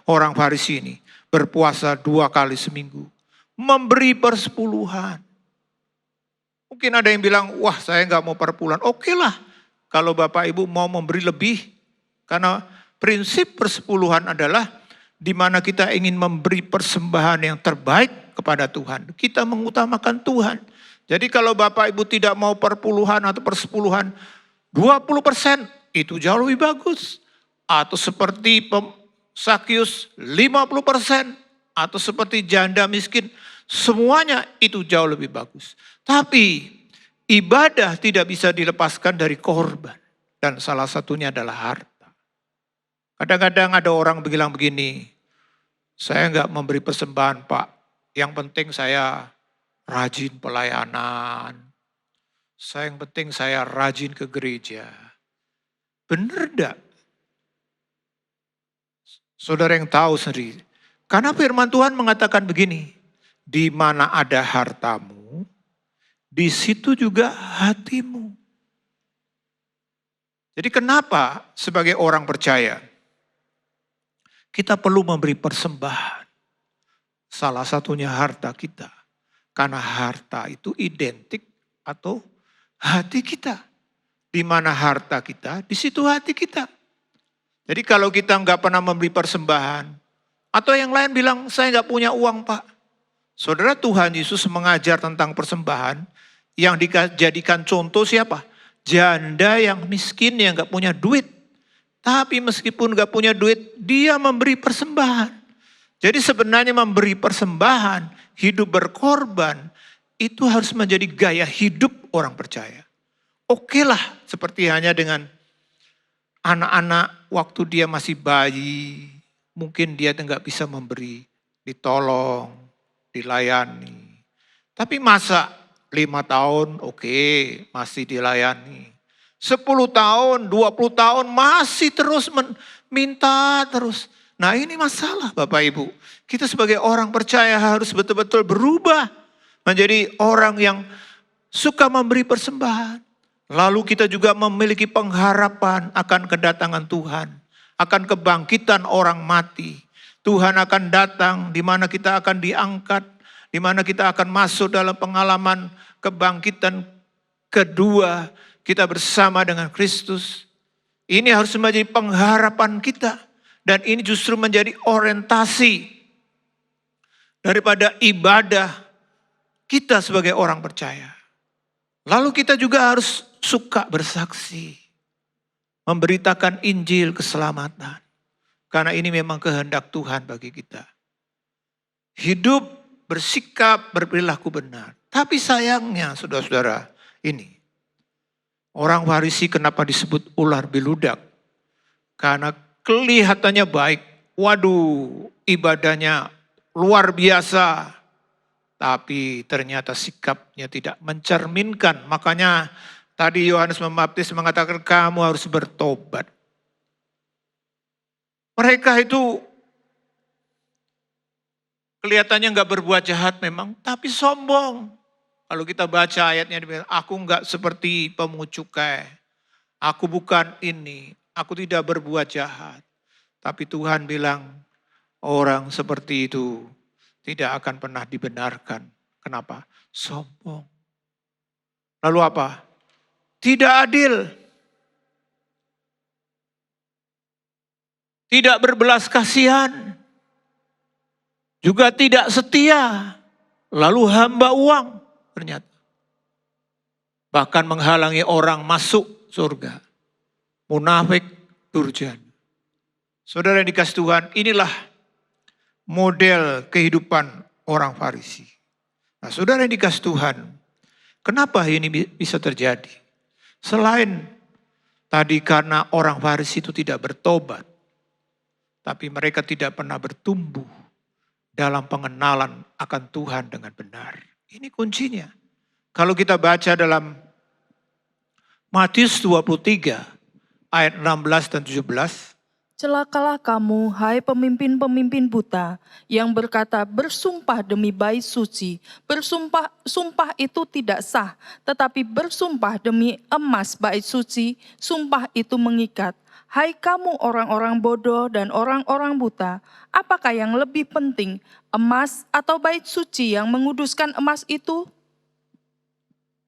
orang Farisi ini. Berpuasa 2 kali seminggu. Memberi persepuluhan. Mungkin ada yang bilang, wah saya nggak mau perpuluhan. Oke lah, kalau Bapak Ibu mau memberi lebih. Karena prinsip persepuluhan adalah di mana kita ingin memberi persembahan yang terbaik kepada Tuhan. Kita mengutamakan Tuhan. Jadi kalau Bapak Ibu tidak mau perpuluhan atau persepuluhan, 20% itu jauh lebih bagus. Atau seperti Sakyus 50%. Atau seperti janda miskin, semuanya itu jauh lebih bagus. Tapi ibadah tidak bisa dilepaskan dari korban. Dan salah satunya adalah harta. Kadang-kadang ada orang bilang begini, saya enggak memberi persembahan Pak, yang penting saya rajin pelayanan. Yang penting saya rajin ke gereja. Benar enggak? Saudara yang tahu sendiri. Karena firman Tuhan mengatakan begini. Di mana ada hartamu, di situ juga hatimu. Jadi kenapa sebagai orang percaya kita perlu memberi persembahan? Salah satunya harta kita. Karena harta itu identik atau hati kita. Di mana harta kita, di situ hati kita. Jadi kalau kita nggak pernah memberi persembahan, atau yang lain bilang saya nggak punya uang Pak. Saudara, Tuhan Yesus mengajar tentang persembahan yang dijadikan contoh siapa? Janda yang miskin yang nggak punya duit. Tapi meskipun nggak punya duit, dia memberi persembahan. Jadi sebenarnya memberi persembahan, hidup berkorban, itu harus menjadi gaya hidup orang percaya. Oke lah, seperti hanya dengan anak-anak waktu dia masih bayi, mungkin dia nggak bisa memberi, ditolong, dilayani. Tapi masa 5 tahun, oke, masih dilayani. 10 tahun, 20 tahun masih terus minta terus. Nah ini masalah Bapak Ibu. Kita sebagai orang percaya harus betul-betul berubah. Menjadi orang yang suka memberi persembahan. Lalu kita juga memiliki pengharapan akan kedatangan Tuhan. Akan kebangkitan orang mati. Tuhan akan datang, di mana kita akan diangkat, di mana kita akan masuk dalam pengalaman kebangkitan kedua, kita bersama dengan Kristus. Ini harus menjadi pengharapan kita. Dan ini justru menjadi orientasi daripada ibadah kita sebagai orang percaya. Lalu kita juga harus suka bersaksi. Memberitakan Injil keselamatan. Karena ini memang kehendak Tuhan bagi kita. Hidup, bersikap, berperilaku benar. Tapi sayangnya saudara-saudara, ini. Orang Farisi kenapa disebut ular beludak? Karena kelihatannya baik. Waduh, ibadahnya luar biasa. Tapi ternyata sikapnya tidak mencerminkan. Makanya tadi Yohanes Pembaptis mengatakan kamu harus bertobat. Mereka itu kelihatannya nggak berbuat jahat memang, tapi sombong. Kalau kita baca ayatnya, aku nggak seperti pemungut cukai. Aku bukan ini, aku tidak berbuat jahat. Tapi Tuhan bilang orang seperti itu tidak akan pernah dibenarkan. Kenapa? Sombong. Lalu apa? Tidak adil. Tidak berbelas kasihan. Juga tidak setia. Lalu hamba uang ternyata. Bahkan menghalangi orang masuk surga. Munafik, durjana. Saudara yang dikasih Tuhan, inilah model kehidupan orang Farisi. Nah, saudara yang dikasih Tuhan, kenapa ini bisa terjadi? Selain tadi karena orang Farisi itu tidak bertobat, tapi mereka tidak pernah bertumbuh dalam pengenalan akan Tuhan dengan benar. Ini kuncinya. Kalau kita baca dalam Matius 23 ayat 16 dan 17. Celakalah kamu, hai pemimpin-pemimpin buta, yang berkata bersumpah demi bait suci. Sumpah itu tidak sah, tetapi bersumpah demi emas bait suci, sumpah itu mengikat. Hai kamu orang-orang bodoh dan orang-orang buta, apakah yang lebih penting, emas atau bait suci yang menguduskan emas itu?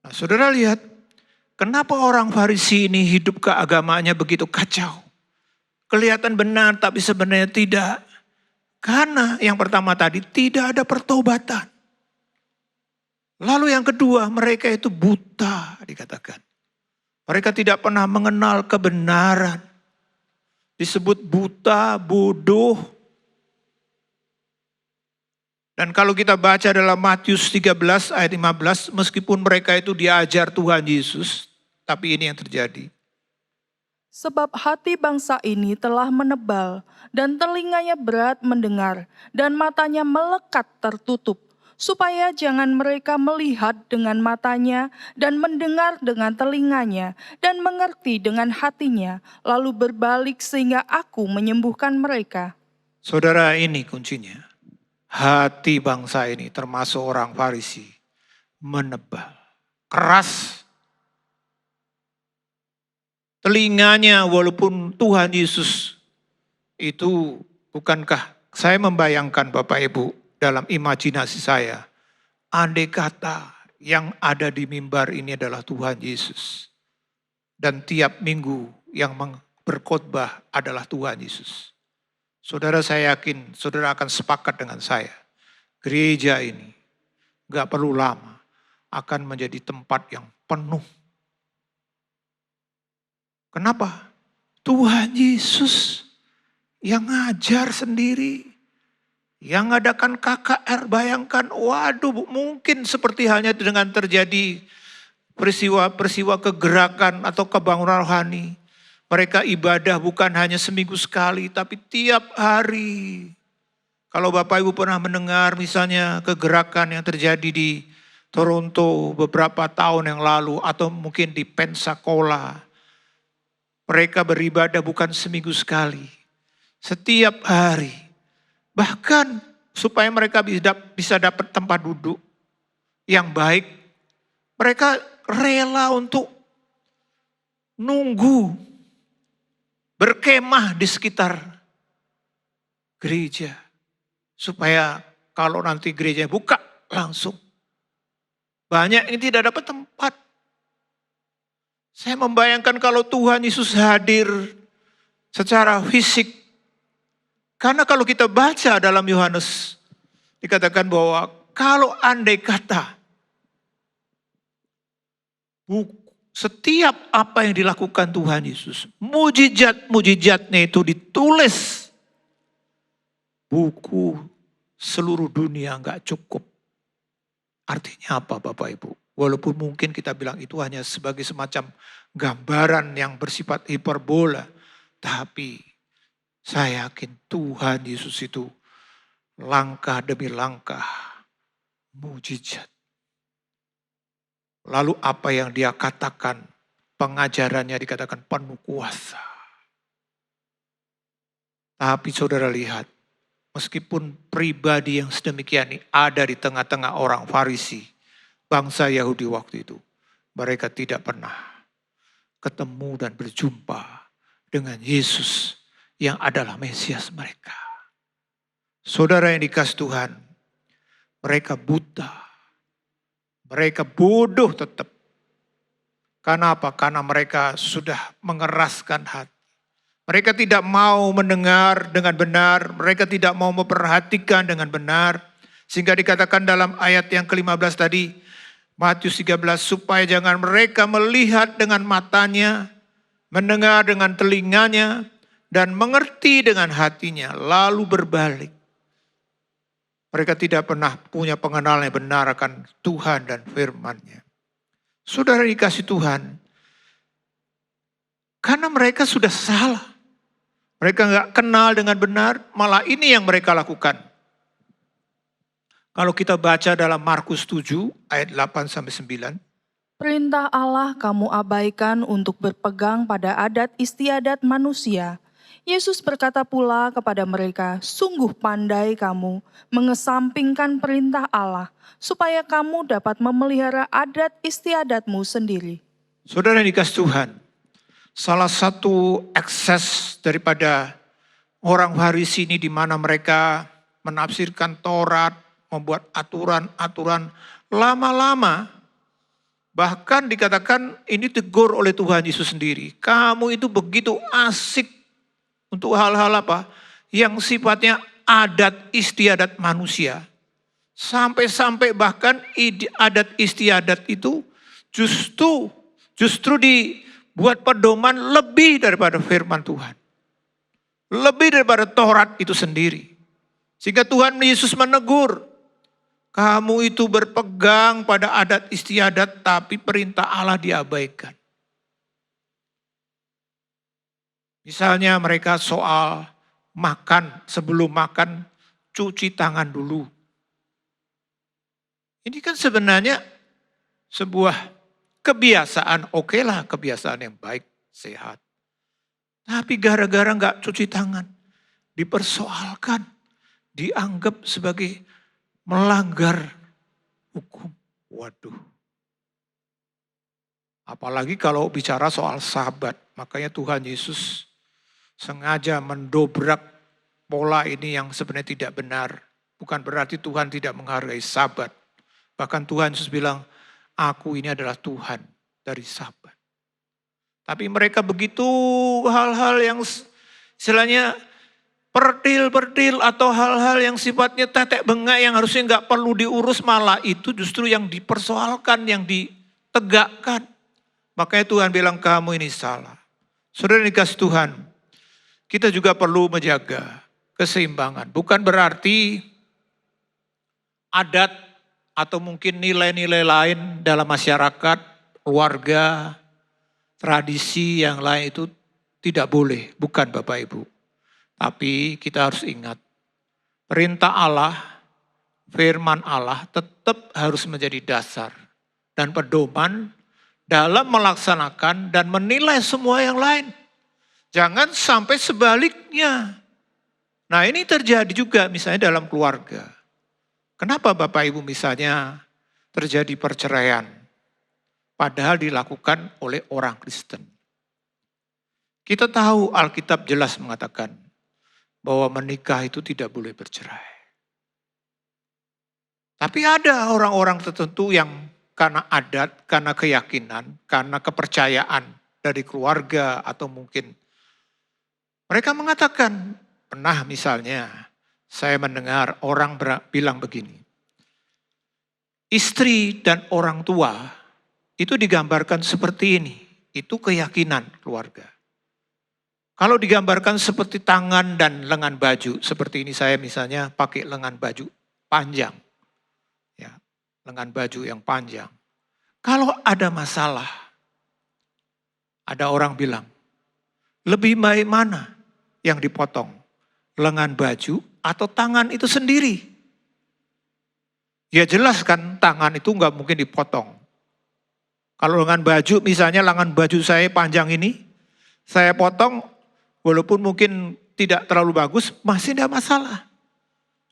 Nah, saudara lihat, kenapa orang Farisi ini hidup keagamaannya begitu kacau? Kelihatan benar tapi sebenarnya tidak. Karena yang pertama tadi tidak ada pertobatan. Lalu yang kedua, mereka itu buta dikatakan. Mereka tidak pernah mengenal kebenaran. Disebut buta, bodoh. Dan kalau kita baca dalam Matius 13 ayat 15, meskipun mereka itu diajar Tuhan Yesus, tapi ini yang terjadi. Sebab hati bangsa ini telah menebal, dan telinganya berat mendengar, dan matanya melekat tertutup, supaya jangan mereka melihat dengan matanya, dan mendengar dengan telinganya, dan mengerti dengan hatinya, lalu berbalik sehingga aku menyembuhkan mereka. Saudara, ini kuncinya. Hati bangsa ini termasuk orang Farisi menebal, keras. Telinganya walaupun Tuhan Yesus itu bukankah saya membayangkan Bapak Ibu dalam imajinasi saya. Andai kata yang ada di mimbar ini adalah Tuhan Yesus. Dan tiap minggu yang berkhotbah adalah Tuhan Yesus. Saudara, saya yakin saudara akan sepakat dengan saya. Gereja ini gak perlu lama akan menjadi tempat yang penuh. Kenapa? Tuhan Yesus yang ngajar sendiri. Yang ngadakan KKR, bayangkan, waduh mungkin seperti halnya dengan terjadi peristiwa kegerakan atau kebangunan rohani. Mereka ibadah bukan hanya seminggu sekali, tapi tiap hari. Kalau Bapak Ibu pernah mendengar misalnya kegerakan yang terjadi di Toronto beberapa tahun yang lalu, atau mungkin di Pensacola. Mereka beribadah bukan seminggu sekali, setiap hari. Bahkan supaya mereka bisa dapat tempat duduk yang baik, mereka rela untuk nunggu, berkemah di sekitar gereja. supaya kalau nanti gereja buka langsung. Banyak yang tidak dapat tempat. Saya membayangkan kalau Tuhan Yesus hadir secara fisik. Karena kalau kita baca dalam Yohanes, dikatakan bahwa kalau andai kata setiap apa yang dilakukan Tuhan Yesus, mujizat-mujizatnya itu ditulis, buku seluruh dunia nggak cukup. Artinya apa Bapak Ibu? Walaupun mungkin kita bilang itu hanya sebagai semacam gambaran yang bersifat hiperbola. Tapi saya yakin Tuhan Yesus itu langkah demi langkah mujizat. Lalu apa yang dia katakan, pengajarannya dikatakan penuh kuasa. Tapi saudara lihat, meskipun pribadi yang sedemikian ini ada di tengah-tengah orang Farisi, bangsa Yahudi waktu itu, mereka tidak pernah ketemu dan berjumpa dengan Yesus yang adalah Mesias mereka. Saudara yang dikasih Tuhan, mereka buta. Mereka bodoh tetap. Karena apa? Karena mereka sudah mengeraskan hati. Mereka tidak mau mendengar dengan benar. Mereka tidak mau memperhatikan dengan benar. Sehingga dikatakan dalam ayat yang ke-15 tadi, Matius 13, supaya jangan mereka melihat dengan matanya, mendengar dengan telinganya, dan mengerti dengan hatinya, lalu berbalik. Mereka tidak pernah punya pengenalan yang benar akan Tuhan dan firman-Nya. Saudara dikasih Tuhan, karena mereka sudah salah. Mereka nggak kenal dengan benar, malah ini yang mereka lakukan. Kalau kita baca dalam Markus 7 ayat 8-9. Perintah Allah kamu abaikan untuk berpegang pada adat istiadat manusia. Yesus berkata pula kepada mereka, sungguh pandai kamu mengesampingkan perintah Allah, supaya kamu dapat memelihara adat istiadatmu sendiri. Saudara yang dikasih Tuhan, salah satu ekses daripada orang Farisi ini di mana mereka menafsirkan Taurat, membuat aturan-aturan lama-lama, bahkan dikatakan ini tegur oleh Tuhan Yesus sendiri. Kamu itu begitu asik untuk hal-hal apa? Yang sifatnya adat istiadat manusia. Sampai-sampai bahkan adat istiadat itu justru dibuat pedoman lebih daripada firman Tuhan. Lebih daripada Taurat itu sendiri. Sehingga Tuhan Yesus menegur. Kamu itu berpegang pada adat istiadat tapi perintah Allah diabaikan. Misalnya mereka soal makan, sebelum makan cuci tangan dulu. Ini kan sebenarnya sebuah kebiasaan, oke lah kebiasaan yang baik, sehat. Tapi gara-gara nggak cuci tangan, dipersoalkan, dianggap sebagai melanggar hukum. Waduh. Apalagi kalau bicara soal sabat, makanya Tuhan Yesus sengaja mendobrak pola ini yang sebenarnya tidak benar. Bukan berarti Tuhan tidak menghargai sabat. Bahkan Tuhan Yesus bilang, aku ini adalah Tuhan dari sabat. Tapi mereka begitu hal-hal yang istilahnya pertil-pertil atau hal-hal yang sifatnya tetek bengek yang harusnya nggak perlu diurus, malah itu justru yang dipersoalkan, yang ditegakkan. Makanya Tuhan bilang kamu ini salah. Saudara dikasih Tuhan, kita juga perlu menjaga keseimbangan. Bukan berarti adat atau mungkin nilai-nilai lain dalam masyarakat, keluarga, tradisi yang lain itu tidak boleh. Bukan Bapak Ibu. Tapi kita harus ingat, perintah Allah, firman Allah tetap harus menjadi dasar dan pedoman dalam melaksanakan dan menilai semua yang lain. Jangan sampai sebaliknya. Nah ini terjadi juga misalnya dalam keluarga. Kenapa Bapak Ibu misalnya terjadi perceraian? Padahal dilakukan oleh orang Kristen. Kita tahu Alkitab jelas mengatakan bahwa menikah itu tidak boleh bercerai. Tapi ada orang-orang tertentu yang karena adat, karena keyakinan, karena kepercayaan dari keluarga atau mungkin mereka mengatakan, pernah misalnya saya mendengar orang bilang begini, istri dan orang tua itu digambarkan seperti ini, itu keyakinan keluarga. Kalau digambarkan seperti tangan dan lengan baju, seperti ini saya misalnya pakai lengan baju panjang. Ya, lengan baju yang panjang. Kalau ada masalah, ada orang bilang, lebih baik mana yang dipotong? Lengan baju atau tangan itu sendiri? Ya jelas kan tangan itu nggak mungkin dipotong. Kalau lengan baju, misalnya lengan baju saya panjang ini, saya potong, walaupun mungkin tidak terlalu bagus, masih tidak masalah.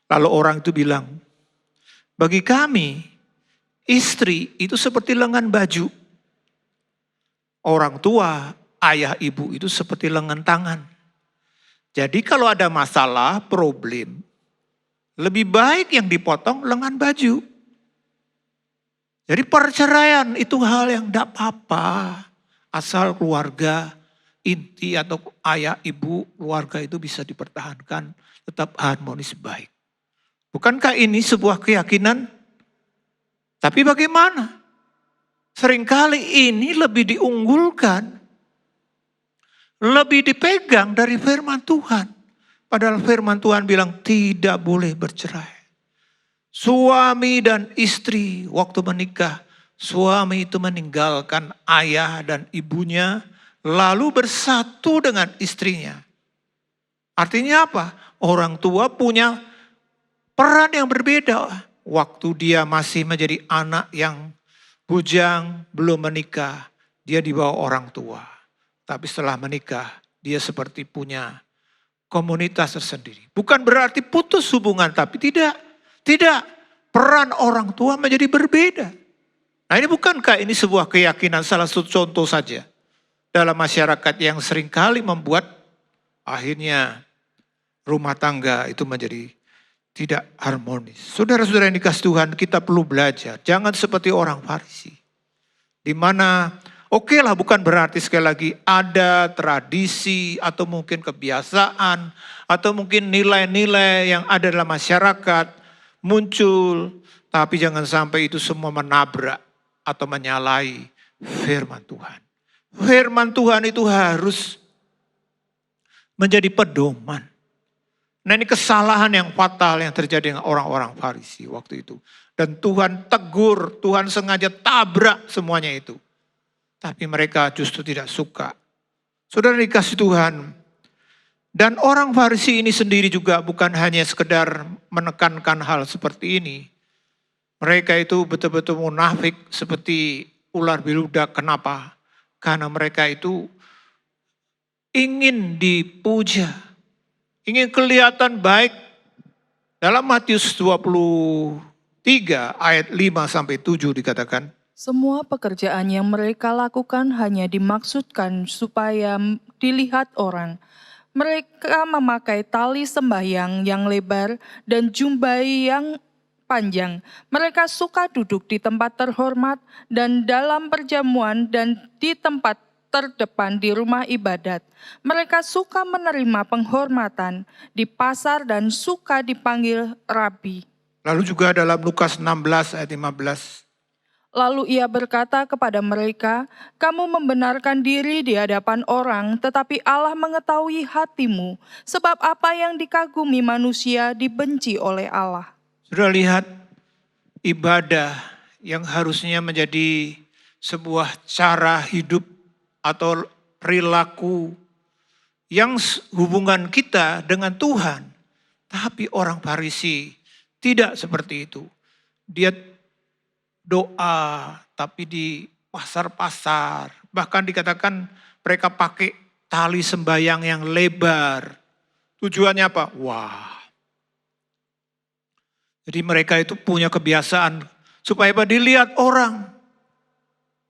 Lalu orang itu bilang, bagi kami, istri itu seperti lengan baju. Orang tua, ayah ibu itu seperti lengan tangan. Jadi kalau ada masalah, problem, lebih baik yang dipotong lengan baju. Jadi perceraian itu hal yang tidak apa-apa. Asal keluarga inti atau ayah, ibu, keluarga itu bisa dipertahankan, tetap harmonis baik. Bukankah ini sebuah keyakinan? Tapi bagaimana? Seringkali ini lebih diunggulkan, lebih dipegang dari firman Tuhan. Padahal firman Tuhan bilang tidak boleh bercerai. Suami dan istri waktu menikah, suami itu meninggalkan ayah dan ibunya, lalu bersatu dengan istrinya. Artinya apa? Orang tua punya peran yang berbeda. Waktu dia masih menjadi anak yang bujang, belum menikah, dia di bawah orang tua. Tapi setelah menikah, dia seperti punya komunitas tersendiri. Bukan berarti putus hubungan, tapi tidak. Tidak, peran orang tua menjadi berbeda. Nah ini bukankah ini sebuah keyakinan, salah satu contoh saja dalam masyarakat yang seringkali membuat akhirnya rumah tangga itu menjadi tidak harmonis. Saudara-saudara yang dikasih Tuhan, kita perlu belajar. Jangan seperti orang Farisi. Di mana oke lah, bukan berarti sekali lagi ada tradisi atau mungkin kebiasaan atau mungkin nilai-nilai yang ada dalam masyarakat muncul, tapi jangan sampai itu semua menabrak atau menyalahi firman Tuhan. Firman Tuhan itu harus menjadi pedoman. Nah ini kesalahan yang fatal yang terjadi dengan orang-orang Farisi waktu itu. Dan Tuhan tegur, Tuhan sengaja tabrak semuanya itu. Tapi mereka justru tidak suka. Saudara dikasih Tuhan. Dan orang Farisi ini sendiri juga bukan hanya sekedar menekankan hal seperti ini. Mereka itu betul-betul munafik seperti ular beludak. Kenapa? Karena mereka itu ingin dipuja. Ingin kelihatan baik. Dalam Matius 23 ayat 5-7 dikatakan. Semua pekerjaan yang mereka lakukan hanya dimaksudkan supaya dilihat orang. Mereka memakai tali sembahyang yang lebar dan jumbai yang panjang. Mereka suka duduk di tempat terhormat dan dalam perjamuan dan di tempat terdepan di rumah ibadat. Mereka suka menerima penghormatan di pasar dan suka dipanggil rabi. Lalu juga dalam Lukas 16 ayat 15. Lalu ia berkata kepada mereka, kamu membenarkan diri di hadapan orang, tetapi Allah mengetahui hatimu, sebab apa yang dikagumi manusia dibenci oleh Allah. Sudah lihat ibadah yang harusnya menjadi sebuah cara hidup atau perilaku yang hubungan kita dengan Tuhan. Tapi orang Farisi tidak seperti itu. Dia doa, tapi di pasar-pasar. Bahkan dikatakan mereka pakai tali sembayang yang lebar. Tujuannya apa? Wah. Jadi mereka itu punya kebiasaan supaya dilihat orang.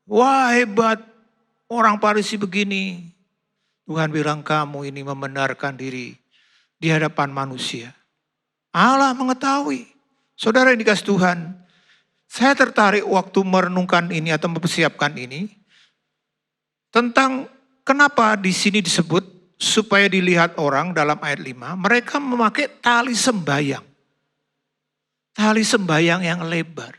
Wah hebat, orang Farisi begini. Tuhan bilang kamu ini membenarkan diri di hadapan manusia. Allah mengetahui. Saudara yang dikasih Tuhan, saya tertarik waktu merenungkan ini atau mempersiapkan ini tentang kenapa di sini disebut supaya dilihat orang dalam ayat 5, mereka memakai tali sembayang. Tali sembayang yang lebar.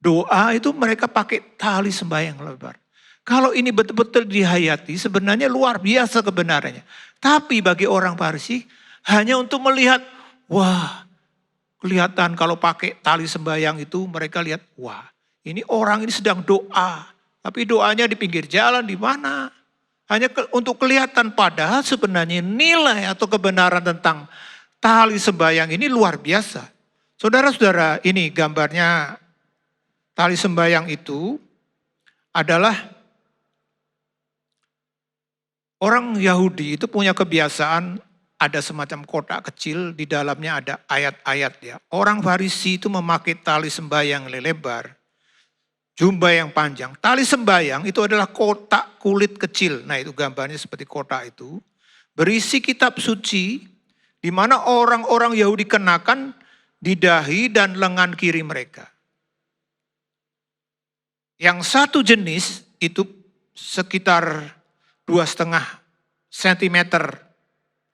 Doa itu mereka pakai tali sembayang lebar. Kalau ini betul-betul dihayati sebenarnya luar biasa kebenarannya. Tapi bagi orang Farisi hanya untuk melihat, wah kelihatan kalau pakai tali sembayang itu mereka lihat, wah ini orang ini sedang doa. Tapi doanya di pinggir jalan di mana? Hanya untuk kelihatan, padahal sebenarnya nilai atau kebenaran tentang tali sembayang ini luar biasa. Saudara-saudara, ini gambarnya tali sembayang itu adalah orang Yahudi itu punya kebiasaan ada semacam kotak kecil, di dalamnya ada ayat-ayat ya. Orang Farisi itu memakai tali sembayang lebar, jubah yang panjang. Tali sembayang itu adalah kotak kulit kecil. Nah itu gambarnya seperti kotak itu. Berisi kitab suci, di mana orang-orang Yahudi kenakan di dahi dan lengan kiri mereka. Yang satu jenis itu sekitar 2,5 cm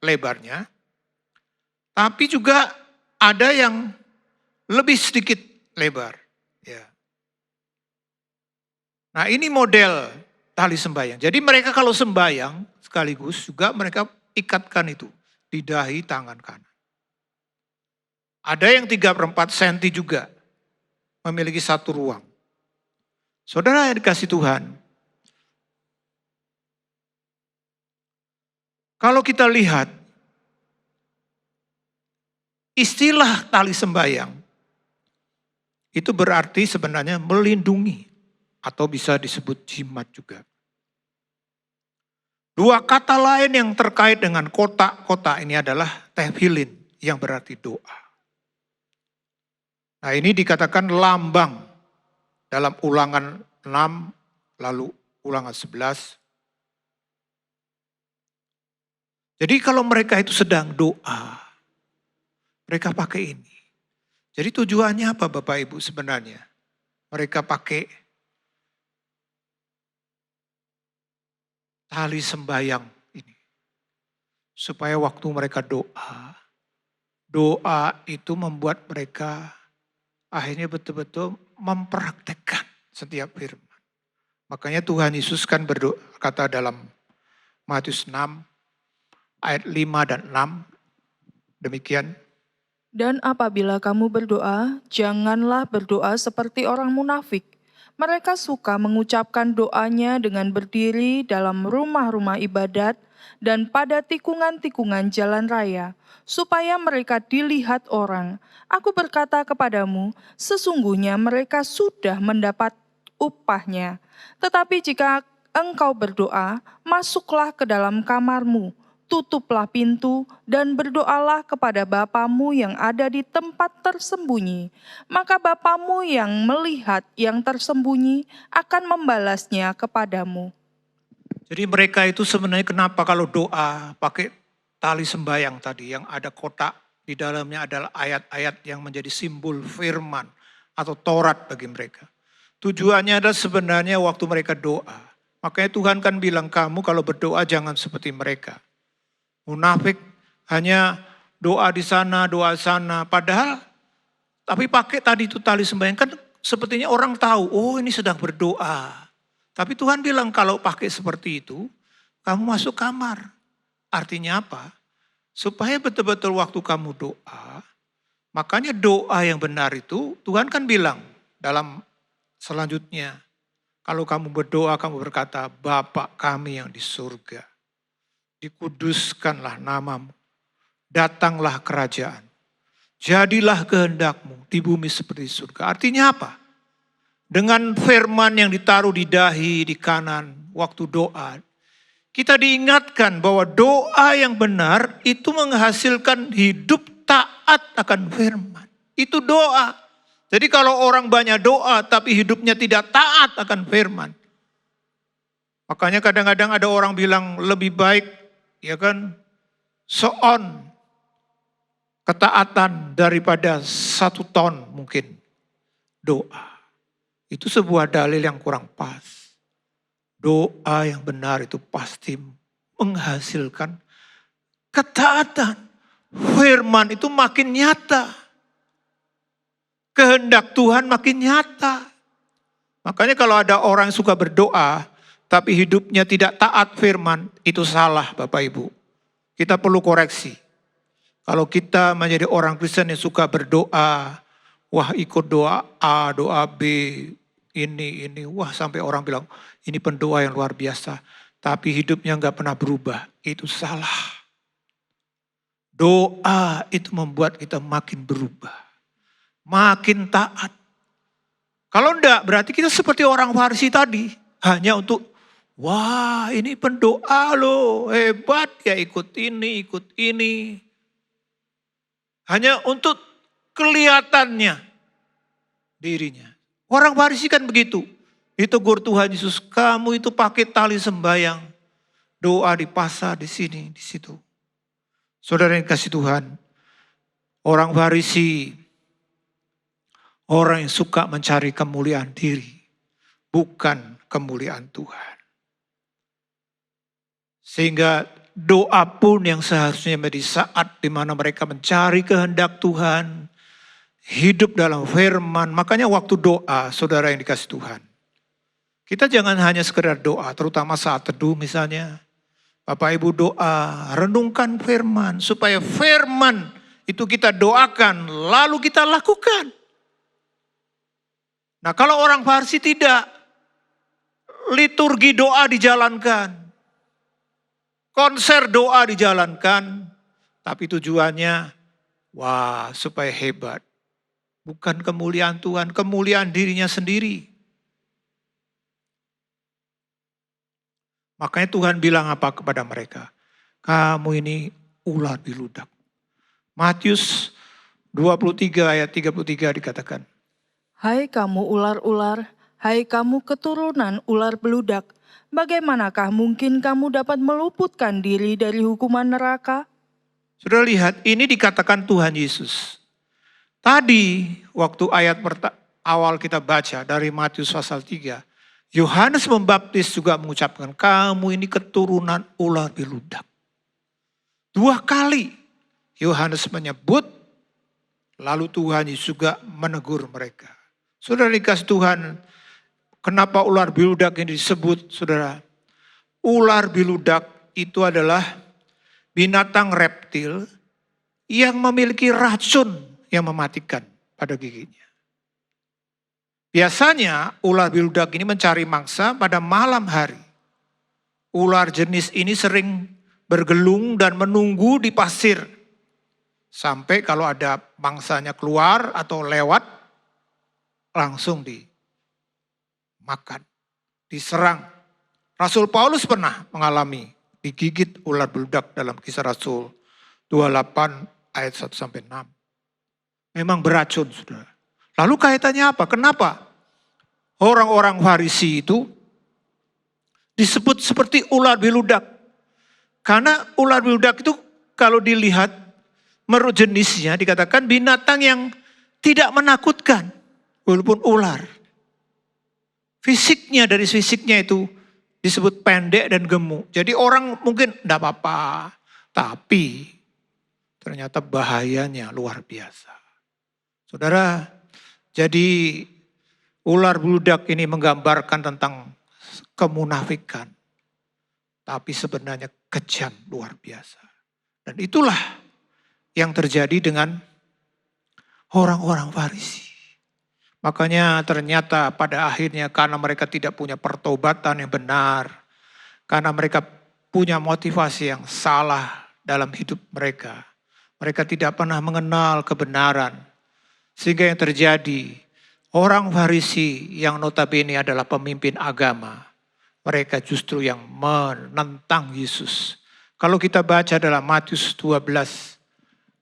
lebarnya. Tapi juga ada yang lebih sedikit lebar. Ya. Nah ini model tali sembayang. Jadi mereka kalau sembayang sekaligus juga mereka ikatkan itu di dahi tangan kanan. Ada yang 3/4 cm juga memiliki satu ruang. Saudara yang dikasih Tuhan, kalau kita lihat istilah tali sembayang itu berarti sebenarnya melindungi atau bisa disebut jimat juga. Dua kata lain yang terkait dengan kotak-kotak ini adalah tefilin yang berarti doa. Nah ini dikatakan lambang dalam Ulangan 6 lalu Ulangan 11. Jadi kalau mereka itu sedang doa, mereka pakai ini. Jadi tujuannya apa Bapak Ibu sebenarnya? Mereka pakai tali sembayang ini. Supaya waktu mereka doa, doa itu membuat mereka akhirnya betul-betul mempraktekkan setiap firman. Makanya Tuhan Yesus kan berkata dalam Matius 6 ayat 5 dan 6 demikian. Dan apabila kamu berdoa, janganlah berdoa seperti orang munafik. Mereka suka mengucapkan doanya dengan berdiri dalam rumah-rumah ibadat dan pada tikungan-tikungan jalan raya, supaya mereka dilihat orang. Aku berkata kepadamu, sesungguhnya mereka sudah mendapat upahnya. Tetapi jika engkau berdoa, masuklah ke dalam kamarmu, tutuplah pintu dan berdoalah kepada Bapamu yang ada di tempat tersembunyi. Maka Bapamu yang melihat yang tersembunyi akan membalasnya kepadamu. Jadi mereka itu sebenarnya kenapa kalau doa pakai tali sembayang tadi yang ada kotak di dalamnya adalah ayat-ayat yang menjadi simbol firman atau Taurat bagi mereka. Tujuannya adalah sebenarnya waktu mereka doa. Makanya Tuhan kan bilang kamu kalau berdoa jangan seperti mereka. Munafik hanya doa di sana, doa sana. Padahal, tapi pakai tadi itu tali sembahyang kan sepertinya orang tahu, oh ini sedang berdoa. Tapi Tuhan bilang kalau pakai seperti itu, kamu masuk kamar. Artinya apa? Supaya betul-betul waktu kamu doa, makanya doa yang benar itu Tuhan kan bilang dalam selanjutnya. Kalau kamu berdoa, kamu berkata, Bapa kami yang di surga. Dikuduskanlah namamu, datanglah kerajaan, jadilah kehendakmu di bumi seperti di surga. Artinya apa? Dengan firman yang ditaruh di dahi, di kanan, waktu doa, kita diingatkan bahwa doa yang benar itu menghasilkan hidup taat akan firman. Itu doa. Jadi kalau orang banyak doa tapi hidupnya tidak taat akan firman. Makanya kadang-kadang ada orang bilang lebih baik ya kan, so on ketaatan daripada 1 ton mungkin doa. Itu sebuah dalil yang kurang pas. Doa yang benar itu pasti menghasilkan ketaatan. Firman itu makin nyata. Kehendak Tuhan makin nyata. Makanya kalau ada orang yang suka berdoa, tapi hidupnya tidak taat firman, itu salah Bapak Ibu. Kita perlu koreksi. Kalau kita menjadi orang Kristen yang suka berdoa, wah ikut doa A, doa B, ini, wah sampai orang bilang ini pendoa yang luar biasa. Tapi hidupnya nggak pernah berubah, itu salah. Doa itu membuat kita makin berubah, makin taat. Kalau enggak, berarti kita seperti orang Farisi tadi, hanya untuk, wah ini pendoa loh, hebat ya ikut ini. Hanya untuk kelihatannya dirinya. Orang Farisi kan begitu. Ditegur Tuhan Yesus, kamu itu pakai tali sembayang. Doa di pasar, di sini, di situ. Saudara yang kasih Tuhan, orang Farisi, orang yang suka mencari kemuliaan diri, bukan kemuliaan Tuhan. Sehingga doa pun yang seharusnya menjadi saat di mana mereka mencari kehendak Tuhan, hidup dalam firman. Makanya waktu doa, saudara yang dikasih Tuhan, kita jangan hanya sekedar doa, terutama saat teduh misalnya. Bapak Ibu doa, renungkan firman, supaya firman itu kita doakan, lalu kita lakukan. Nah kalau orang Farisi tidak, liturgi doa dijalankan, konser doa dijalankan, tapi tujuannya, wah supaya hebat. Bukan kemuliaan Tuhan, kemuliaan dirinya sendiri. Makanya Tuhan bilang apa kepada mereka? Kamu ini ular biludak. Matius 23 ayat 33 dikatakan. Hai kamu ular-ular, hai kamu keturunan ular beludak, bagaimanakah mungkin kamu dapat meluputkan diri dari hukuman neraka? Sudah lihat, ini dikatakan Tuhan Yesus. Tadi waktu ayat awal kita baca dari Matius pasal 3, Yohanes Pembaptis juga mengucapkan, kamu ini keturunan ular beludak. 2 kali Yohanes menyebut, lalu Tuhan Yesus juga menegur mereka. Saudara dikasih Tuhan, kenapa ular beludak ini disebut, saudara? Ular beludak itu adalah binatang reptil yang memiliki racun yang mematikan pada giginya. Biasanya ular beludak ini mencari mangsa pada malam hari. Ular jenis ini sering bergelung dan menunggu di pasir. Sampai kalau ada mangsanya keluar atau lewat, langsung dimakan, diserang. Rasul Paulus pernah mengalami digigit ular beludak dalam Kisah Rasul 28 ayat 1-6. Memang beracun, saudara. Lalu kaitannya apa? Kenapa orang-orang Farisi itu disebut seperti ular beludak? Karena ular beludak itu kalau dilihat menurut jenisnya dikatakan binatang yang tidak menakutkan walaupun ular. Fisiknya, dari fisiknya itu disebut pendek dan gemuk. Jadi orang mungkin enggak apa-apa, tapi ternyata bahayanya luar biasa. Saudara, jadi ular beludak ini menggambarkan tentang kemunafikan. Tapi sebenarnya kejam luar biasa. Dan itulah yang terjadi dengan orang-orang Farisi. Makanya ternyata pada akhirnya karena mereka tidak punya pertobatan yang benar. Karena mereka punya motivasi yang salah dalam hidup mereka. Mereka tidak pernah mengenal kebenaran. Sehingga yang terjadi, orang Farisi yang notabene adalah pemimpin agama, mereka justru yang menentang Yesus. Kalau kita baca dalam Matius 12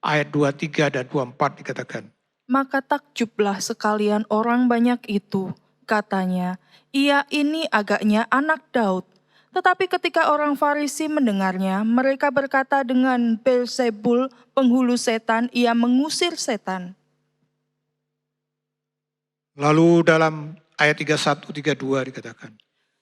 ayat 23 dan 24 dikatakan. Maka takjublah sekalian orang banyak itu, katanya, ia ini agaknya anak Daud. Tetapi ketika orang Farisi mendengarnya, mereka berkata dengan Beelzebul, penghulu setan, ia mengusir setan. Lalu dalam ayat 31, 32 dikatakan,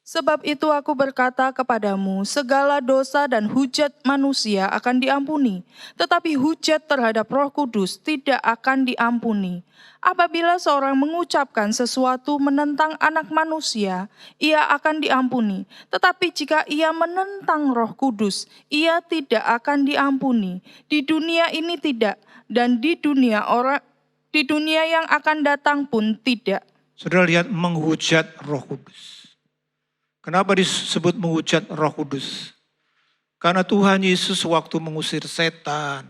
Sebab itu aku berkata kepadamu, segala dosa dan hujat manusia akan diampuni, tetapi hujat terhadap Roh Kudus tidak akan diampuni. Apabila seorang mengucapkan sesuatu menentang anak manusia, ia akan diampuni. Tetapi jika ia menentang Roh Kudus, ia tidak akan diampuni. Di dunia ini tidak, dan di dunia yang akan datang pun tidak. saudara lihat menghujat Roh Kudus. Kenapa disebut menghujat Roh Kudus? Karena Tuhan Yesus waktu mengusir setan,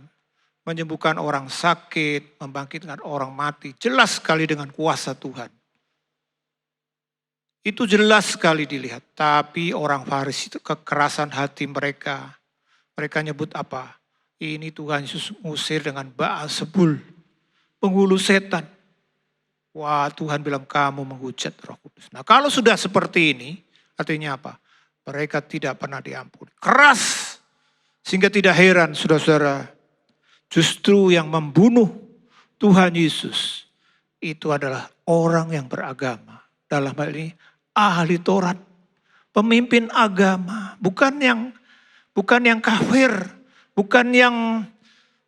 menyembuhkan orang sakit, membangkitkan orang mati, jelas sekali dengan kuasa Tuhan. Itu jelas sekali dilihat. Tapi orang Farisi itu kekerasan hati mereka. Mereka nyebut apa? Ini Tuhan Yesus mengusir dengan Beelzebul, penghulu setan. Wah, Tuhan bilang kamu menghujat Roh Kudus. Nah, kalau sudah seperti ini, artinya apa? Mereka tidak pernah diampuni. Keras. Sehingga tidak heran saudara-saudara. Justru yang membunuh Tuhan Yesus itu adalah orang yang beragama. Dalam hal ini ahli Taurat. Pemimpin agama. Bukan yang kafir. Bukan yang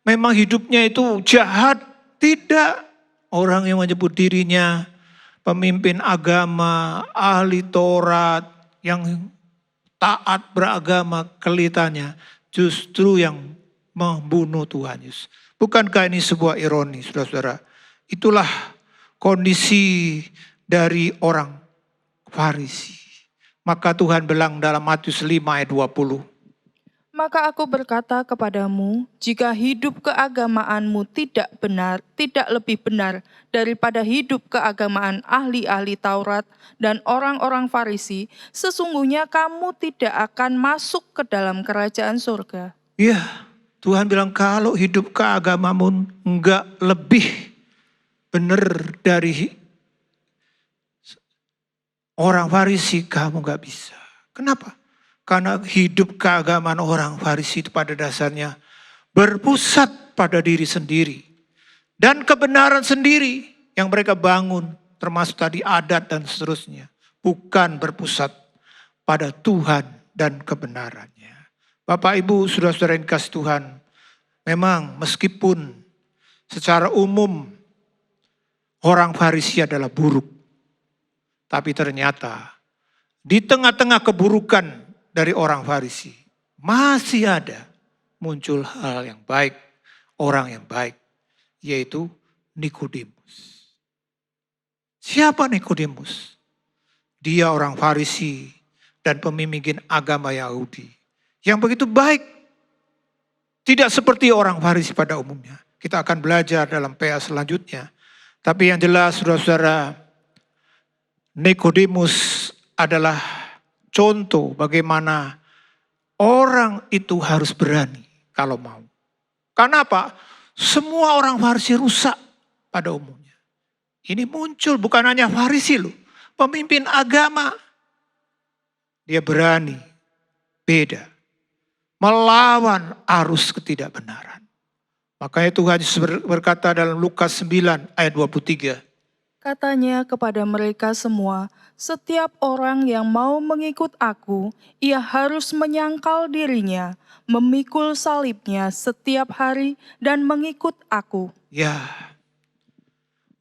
memang hidupnya itu jahat. Tidak. Orang yang menyebut dirinya pemimpin agama, ahli Taurat, yang taat beragama kelihatannya justru yang membunuh Tuhan Yesus. Bukankah ini sebuah ironi, saudara-saudara? Itulah kondisi dari orang Farisi. Maka Tuhan bilang dalam Matius 5 ayat 20. Maka aku berkata kepadamu, jika hidup keagamaanmu tidak benar, tidak lebih benar daripada hidup keagamaan ahli-ahli Taurat dan orang-orang Farisi, sesungguhnya kamu tidak akan masuk ke dalam kerajaan surga. Iya, Tuhan bilang kalau hidup keagamamu enggak lebih benar dari orang Farisi, kamu enggak bisa. Kenapa? Karena hidup keagamaan orang Farisi itu pada dasarnya berpusat pada diri sendiri. Dan kebenaran sendiri yang mereka bangun, termasuk tadi adat dan seterusnya. Bukan berpusat pada Tuhan dan kebenarannya. Bapak Ibu, saudara-saudara yang kasih Tuhan, memang meskipun secara umum orang Farisi adalah buruk. Tapi ternyata di tengah-tengah keburukan dari orang Farisi, masih ada muncul hal yang baik, orang yang baik, yaitu Nikodemus. Siapa Nikodemus? Dia orang Farisi dan pemimpin agama Yahudi yang begitu baik. Tidak seperti orang Farisi pada umumnya. Kita akan belajar dalam PA selanjutnya. Tapi yang jelas saudara-saudara, Nikodemus adalah contoh bagaimana orang itu harus berani kalau mau. Karena apa? Semua orang Farisi rusak pada umumnya. Ini muncul bukan hanya Farisi loh. Pemimpin agama. Dia berani, beda. Melawan arus ketidakbenaran. Makanya Tuhan Yesus berkata dalam Lukas 9 ayat 23. Katanya kepada mereka semua, setiap orang yang mau mengikut aku, ia harus menyangkal dirinya, memikul salibnya setiap hari dan mengikut aku. Ya,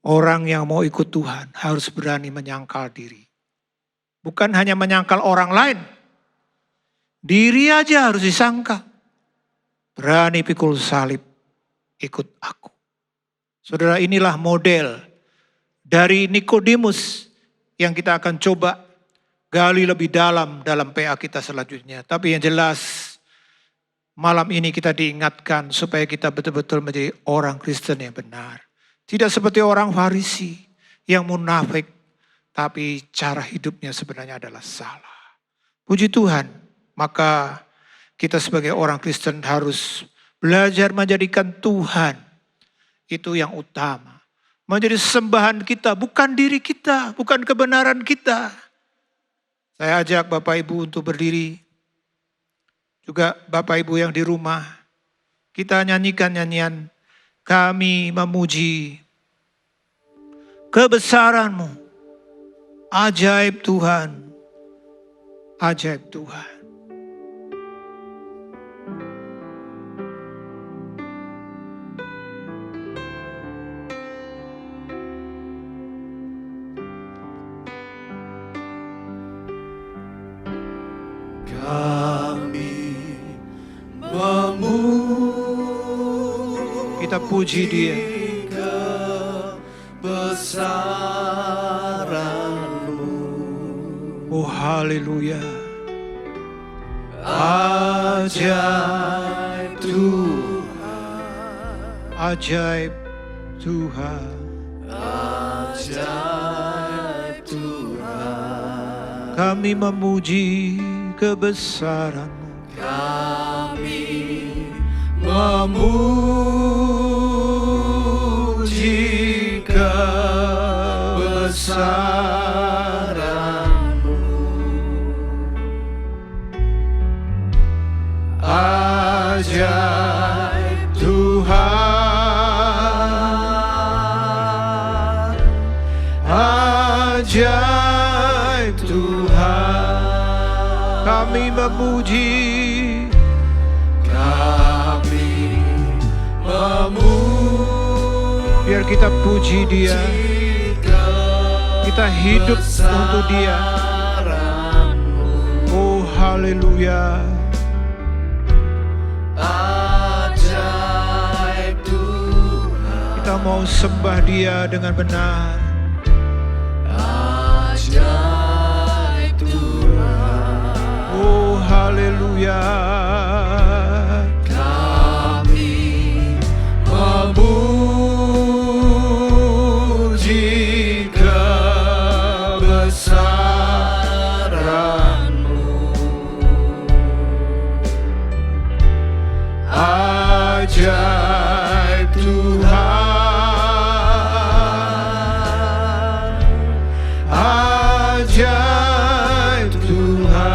orang yang mau ikut Tuhan harus berani menyangkal diri. Bukan hanya menyangkal orang lain. Diri aja harus disangkal. Berani pikul salib, ikut aku. Saudara, inilah model dari Nikodemus yang kita akan coba gali lebih dalam PA kita selanjutnya. Tapi yang jelas malam ini kita diingatkan supaya kita betul-betul menjadi orang Kristen yang benar. Tidak seperti orang Farisi yang munafik, tapi cara hidupnya sebenarnya adalah salah. Puji Tuhan, maka kita sebagai orang Kristen harus belajar menjadikan Tuhan itu yang utama. Menjadi sembahan kita, bukan diri kita, bukan kebenaran kita. Saya ajak Bapak Ibu untuk berdiri. Juga Bapak Ibu yang di rumah. Kita nyanyikan nyanyian Kami Memuji Kebesaran-Mu. Ajaib Tuhan. Ajaib Tuhan. Kami memuji Kita puji Dia. kebesaran-Mu. Oh haleluya. Ajaib Tuhan, Ajaib Tuhan. ajaib Tuhan. Kami memuji kebesaran-Mu. Kami memuji kebesaran-Mu. Ajaib Tuhan, ajaib Tuhan. Kami memuji. Kami memuji. Biar kita puji Dia. Kita hidup untuk Dia. Oh haleluya. Ajaib Tuhan, Kita mau sembah Dia dengan benar. ajaib Tuhan. Oh haleluya. Kami memuji kebesaran-Mu. Ajaib Tuhan, ajaib Tuhan.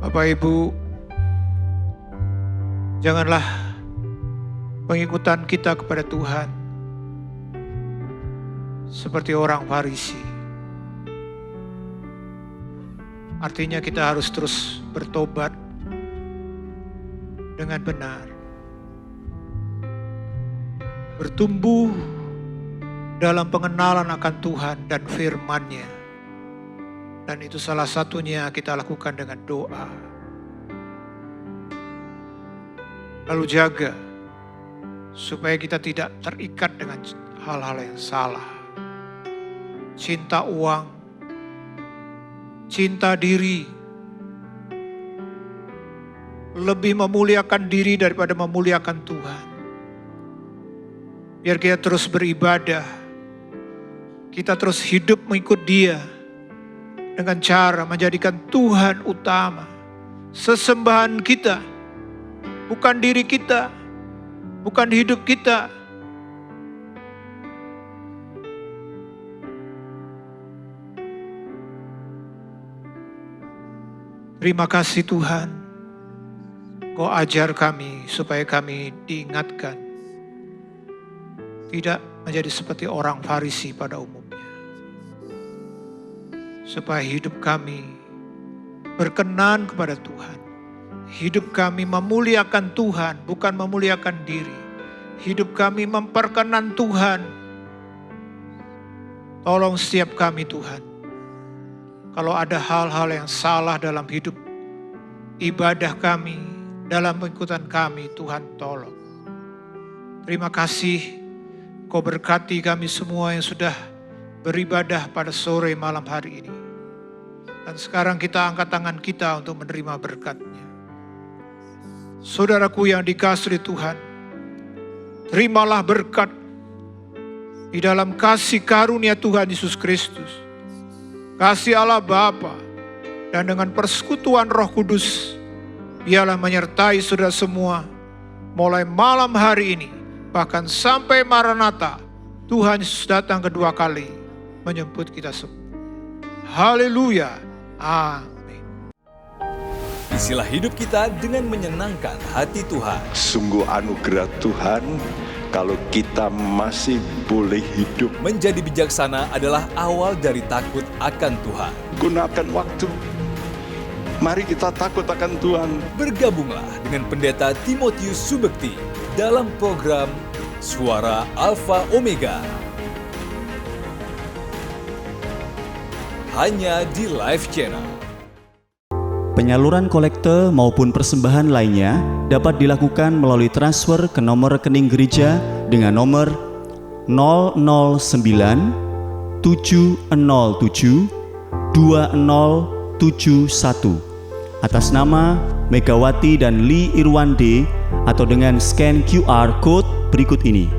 Bapak Ibu, janganlah pengikutan kita kepada Tuhan seperti orang Farisi. Artinya kita harus terus bertobat dengan benar. Bertumbuh dalam pengenalan akan Tuhan dan firman-Nya. Dan itu salah satunya kita lakukan dengan doa. Lalu jaga supaya kita tidak terikat dengan hal-hal yang salah. Cinta uang, cinta diri, lebih memuliakan diri daripada memuliakan Tuhan. Biar kita terus beribadah, kita terus hidup mengikut Dia dengan cara menjadikan Tuhan utama. Sesembahan kita, bukan diri kita, bukan hidup kita. Terima kasih Tuhan, Kau ajar kami supaya kami diingatkan. Tidak menjadi seperti orang Farisi pada umumnya. Supaya hidup kami berkenan kepada Tuhan. Hidup kami memuliakan Tuhan, bukan memuliakan diri. Hidup kami memperkenan Tuhan. Tolong setiap kami Tuhan. Kalau ada hal-hal yang salah dalam hidup ibadah kami, dalam pengikutan kami, Tuhan tolong. Terima kasih Kau berkati kami semua yang sudah beribadah pada sore malam hari ini. Dan sekarang kita angkat tangan kita untuk menerima berkat-Nya. Saudaraku yang dikasihi Tuhan, terimalah berkat di dalam kasih karunia Tuhan Yesus Kristus. Kasih Allah Bapa dan dengan persekutuan Roh Kudus, biarlah menyertai saudara semua mulai malam hari ini, bahkan sampai Maranatha, Tuhan Yesus datang kedua kali menjemput kita semua. Haleluya. Amin. Isilah hidup kita dengan menyenangkan hati Tuhan. Sungguh anugerah Tuhan kalau kita masih boleh hidup. Menjadi bijaksana adalah awal dari takut akan Tuhan. Gunakan waktu. Mari kita takut akan Tuhan. Bergabunglah dengan Pendeta Timotius Subekti dalam program Suara Alfa Omega. Hanya di Live Channel. Penyaluran kolekte maupun persembahan lainnya dapat dilakukan melalui transfer ke nomor rekening gereja dengan nomor 009 707 2071 atas nama Megawati dan Lee Irwande atau dengan scan QR Code berikut ini.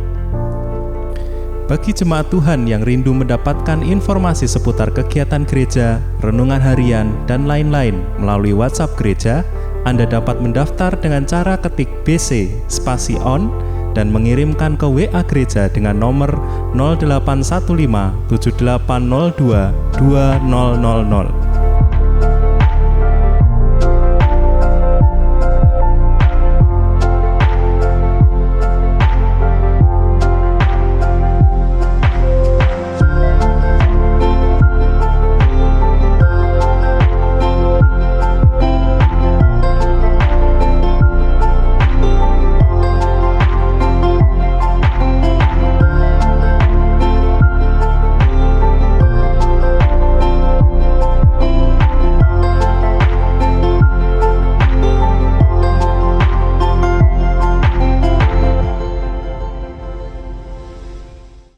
Bagi jemaat Tuhan yang rindu mendapatkan informasi seputar kegiatan gereja, renungan harian, dan lain-lain melalui WhatsApp gereja, Anda dapat mendaftar dengan cara ketik BC spasi on dan mengirimkan ke WA gereja dengan nomor 0815 7802 2000.